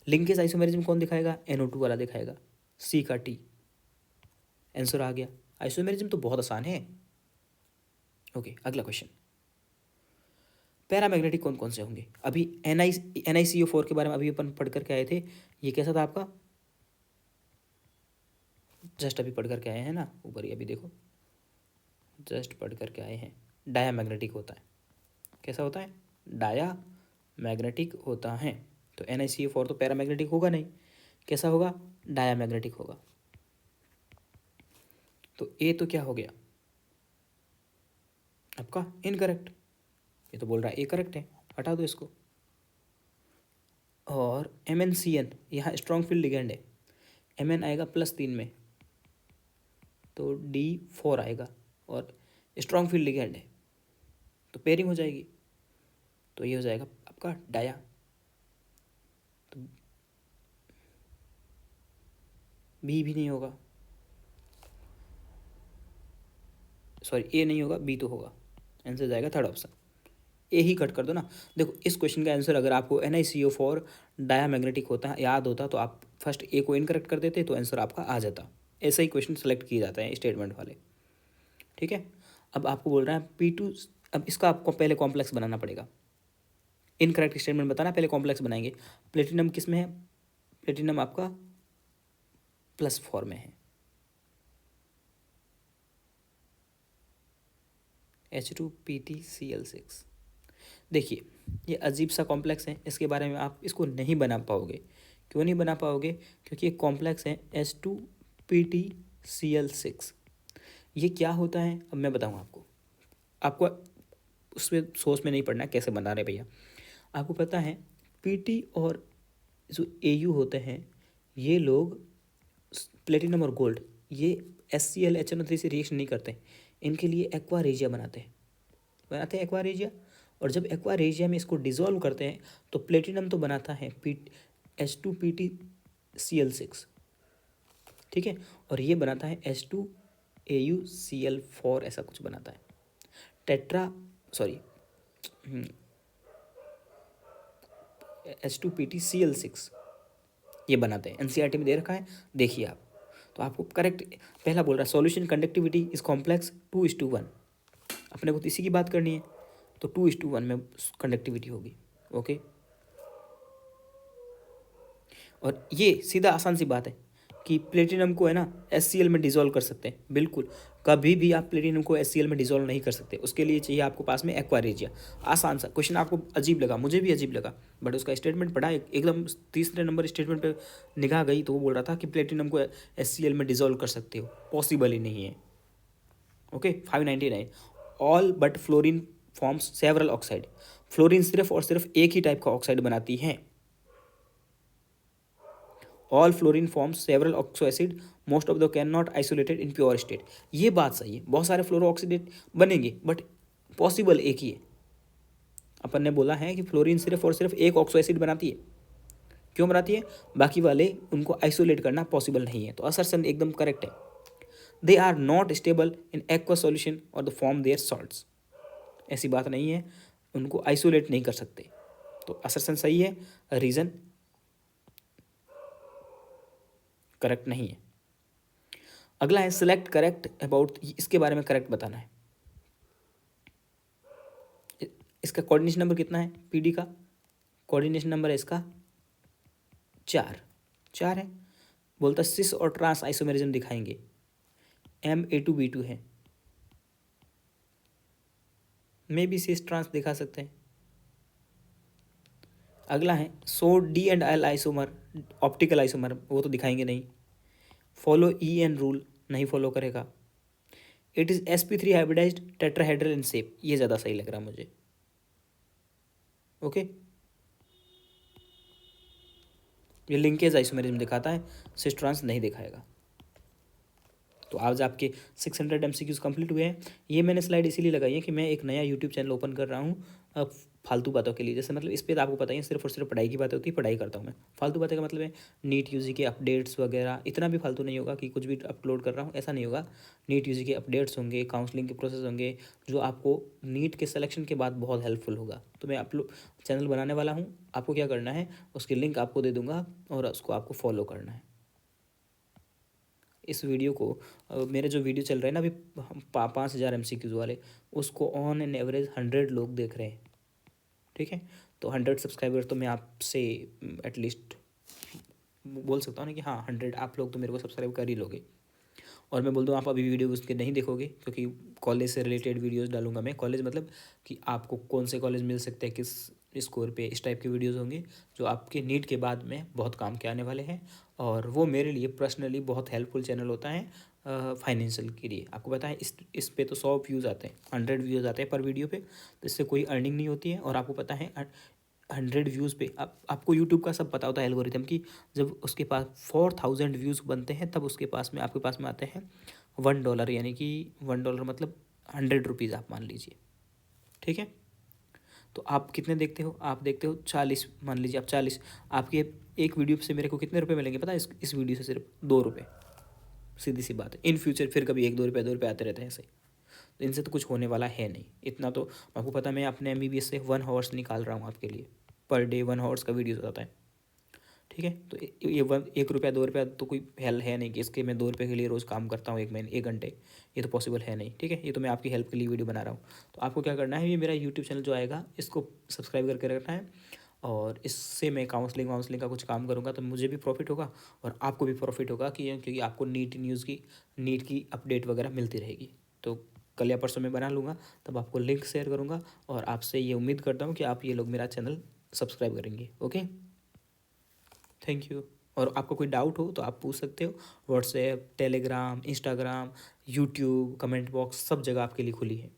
लिंकेज आइसोमेरिज्म कौन दिखाएगा, NO2 वाला दिखाएगा, C का T। आंसर आ गया। आइसोमेरिज्म तो बहुत आसान है। ओके, अगला क्वेश्चन, पैरामैग्नेटिक कौन कौन से होंगे। अभी NiCO4 के बारे में अभी अपन पढ़ करके आए थे, ये कैसा था आपका, जस्ट अभी पढ़ करके आए हैं ना, ऊपर ही अभी देखो, जस्ट पढ़ करके आए हैं। डायामैग्नेटिक होता है, कैसा होता है, डाया मैग्नेटिक होता है। तो NiCO4 तो पैरामैग्नेटिक होगा नहीं, कैसा होगा, डायामैग्नेटिक होगा। तो ए तो क्या हो गया आपका, इनकरेक्ट। ये तो बोल रहा है ए करेक्ट है, हटा दो इसको। और MnCN यहाँ स्ट्रॉन्ग फील्ड लिगेंड है, Mn आएगा +3 में, तो D4 आएगा, और स्ट्रॉन्ग फील्ड लिगेंड है तो पेयरिंग हो जाएगी, तो ये हो जाएगा आपका डाया। तो बी भी नहीं होगा, सॉरी ए नहीं होगा, बी तो होगा, आंसर जाएगा 3rd ऑप्शन। ए ही कट कर दो ना। देखो इस क्वेश्चन का आंसर अगर आपको NiCO4 डायामैग्नेटिक होता याद होता तो आप फर्स्ट ए को इनकरेक्ट कर देते तो आंसर आपका आ जाता। ऐसा ही क्वेश्चन सेलेक्ट किए जाते हैं स्टेटमेंट वाले, ठीक है। अब आपको बोल रहा है P2, अब इसका आपको पहले कॉम्प्लेक्स बनाना पड़ेगा। इनकरेक्ट स्टेटमेंट बताना, पहले कॉम्प्लेक्स बनाएंगे। प्लेटिनम किस में है? प्लेटिनम आपका +4 में है, H2PtCl6। देखिए ये अजीब सा कॉम्प्लेक्स है, इसके बारे में आप इसको नहीं बना पाओगे। क्यों नहीं बना पाओगे? क्योंकि ये कॉम्प्लेक्स है H2PtCl6। ये क्या होता है अब मैं बताऊँ आपको। आपको उसमें सोच में नहीं पड़ना कैसे बना रहे भैया। आपको पता है Pt और जो Au होते हैं ये लोग प्लेटिनम और गोल्ड ये HCl से रिएक्शन नहीं करते, इनके लिए एक्वा रेजिया बनाते हैं एक्वा रेजिया। और जब एक्वा रेजिया में इसको डिज़ोल्व करते हैं तो प्लेटिनम तो बनाता है H2PtCl6, ठीक है, और ये बनाता है H2AuCl4 ऐसा कुछ बनाता है। H2PtCl6 ये बनाते हैं, NCERT में दे रखा है, देखिए आप। तो आपको करेक्ट पहला बोल रहा है सॉल्यूशन कंडक्टिविटी इज कॉम्प्लेक्स 2:1। अपने को तो इसी की बात करनी है, तो 2:1 में कंडक्टिविटी होगी, ओके। और ये सीधा आसान सी बात है कि प्लेटिनम को है ना HCl में डिज़ोल्व कर सकते हैं, बिल्कुल। कभी भी आप प्लेटिनम को HCl में डिज़ोल्व नहीं कर सकते, उसके लिए चाहिए आपको पास में एक्वा रेजिया। आसान सा क्वेश्चन, आपको अजीब लगा, मुझे भी अजीब लगा, बट उसका स्टेटमेंट पढ़ा एकदम तीसरे नंबर स्टेटमेंट पे निगाह गई तो वो बोल रहा था कि प्लेटिनम को HCl में डिज़ोल्व कर सकते हो, पॉसिबल ही नहीं है, okay. 599 all but fluorine forms several oxide. Fluorine सिर्फ और सिर्फ एक ही टाइप का ऑक्साइड बनाती है। All fluorine forms several oxo acid, most of the can not isolated in pure state. ये बात सही है, बहुत सारे फ्लोरो ऑक्सीडेट बनेंगे बट पॉसिबल एक ही है। अपन ने बोला है कि फ्लोरीन सिर्फ और सिर्फ एक ऑक्सो एसिड बनाती है। क्यों बनाती है? बाकी वाले उनको आइसोलेट करना पॉसिबल नहीं है, तो असर्शन एकदम करेक्ट है। They are not stable in aqua solution और द फॉर्म देयर सॉल्ट्स। ऐसी बात नहीं है, उनको आइसोलेट नहीं कर सकते, तो असर्शन सही है, रीज़न करेक्ट नहीं है। अगला है सिलेक्ट करेक्ट अबाउट, इसके बारे में करेक्ट बताना है। इसका कोऑर्डिनेशन नंबर कितना है? PD का कोऑर्डिनेशन नंबर है इसका 4 है। बोलता सिस और ट्रांस आइसोमेरिज्म दिखाएंगे, Ma2B2 है, मे भी सिस ट्रांस दिखा सकते हैं। अगला है सो D&L आइसोमर, ऑप्टिकल आइसोमर, वो तो दिखाएंगे नहीं। फॉलो EN रूल, नहीं फॉलो करेगा। It is sp3 hybridised tetrahedral in shape, ये ज़्यादा सही लग रहा मुझे, ओके। ये लिंकेज आइसोमेरिज्म दिखाता है, सिस ट्रांस नहीं दिखाएगा। तो आज आपके 600 MCQs कंप्लीट हुए हैं। ये मैंने स्लाइड इसीलिए लगाई है कि मैं एक नया यूट्यूब चैनल ओपन कर रहा हूँ अब फालतू बातों के लिए। जैसे मतलब इस पर आपको पता ही है सिर्फ और सिर्फ पढ़ाई की बातें होती है, पढ़ाई करता हूँ मैं। फालतू बातें का मतलब है नीट यूजी के अपडेट्स वगैरह, इतना भी फालतू नहीं होगा कि कुछ भी अपलोड कर रहा हूँ, ऐसा नहीं होगा। नीट यूजी के अपडेट्स होंगे, काउंसलिंग के प्रोसेस होंगे, जो आपको नीट के सिलेक्शन के बाद बहुत हेल्पफुल होगा। तो मैं अपलोड चैनल बनाने वाला हूँ, आपको क्या करना है उसकी लिंक आपको दे दूँगा और उसको आपको फॉलो करना है। इस वीडियो को मेरे जो वीडियो चल रहे हैं ना अभी 5000 MCQs वाले, उसको ऑन एन एवरेज 100 लोग देख रहे हैं, ठीक है। तो 100 सब्सक्राइबर तो मैं आपसे एटलीस्ट बोल सकता हूँ ना कि हाँ 100 आप लोग तो मेरे को सब्सक्राइब कर ही लोगे। और मैं बोल दूँ आप अभी वीडियो उसके नहीं देखोगे क्योंकि कॉलेज से रिलेटेड वीडियोस डालूंगा मैं। कॉलेज मतलब कि आपको कौन से कॉलेज मिल सकते हैं, किस स्कोर पे, इस टाइप के वीडियोस होंगे जो आपके नीट के बाद में बहुत काम के आने वाले हैं। और वो मेरे लिए पर्सनली बहुत हेल्पफुल चैनल होता है फाइनेंशियल के लिए। आपको पता है इस पे तो 100 व्यूज़ आते हैं, 100 व्यूज़ आते हैं पर वीडियो पे, तो इससे कोई अर्निंग नहीं होती है। और आपको पता है 100 व्यूज़ पे आपको यूट्यूब का सब पता होता है एल्गोरिथम की। जब उसके पास 4000 व्यूज़ बनते हैं तब उसके पास में आपके पास में आते हैं $1, यानी कि $1 मतलब 100 रुपीज़ आप मान लीजिए, ठीक है। तो आप कितने देखते हो? आप देखते हो 40, मान लीजिए आप 40। आपके एक वीडियो से मेरे को कितने रुपए मिलेंगे पता है? इस वीडियो से सिर्फ 2 रुपये, सीधी सी बात है। इन फ्यूचर फिर कभी 1-2 रुपये 2 रुपये आते रहते हैं ऐसे। तो इनसे तो कुछ होने वाला है नहीं। इतना तो आपको पता, मैं अपने MBBS से 1 आवर्स निकाल रहा हूँ आपके लिए, पर डे 1 आवर्स का वीडियो आता है, ठीक है। तो ये 1 रुपया 2 रुपया तो कोई हेल्प है नहीं कि इसके मैं 2 रुपये के लिए रोज़ काम करता हूँ 1 महीने 1 घंटे, ये तो पॉसिबल है नहीं, ठीक है। ये तो मैं आपकी हेल्प के लिए वीडियो बना रहा हूँ। तो आपको क्या करना है, ये मेरा यूट्यूब चैनल जो आएगा इसको सब्सक्राइब करके रखना है, और इससे मैं काउंसलिंग वाउंसलिंग का कुछ काम करूँगा तो मुझे भी प्रॉफिट होगा और आपको भी प्रॉफिट होगा, कि क्योंकि आपको नीट की अपडेट वगैरह मिलती रहेगी। तो कल या परसों में बना लूँगा, तब आपको लिंक शेयर करूँगा, और आपसे ये उम्मीद करता हूँ कि आप ये लोग मेरा चैनल सब्सक्राइब करेंगे। Okay, thank you. और आपको कोई डाउट हो तो आप पूछ सकते हो, WhatsApp, Telegram, Instagram, YouTube, comment box, सब जगह आपके लिए खुली है।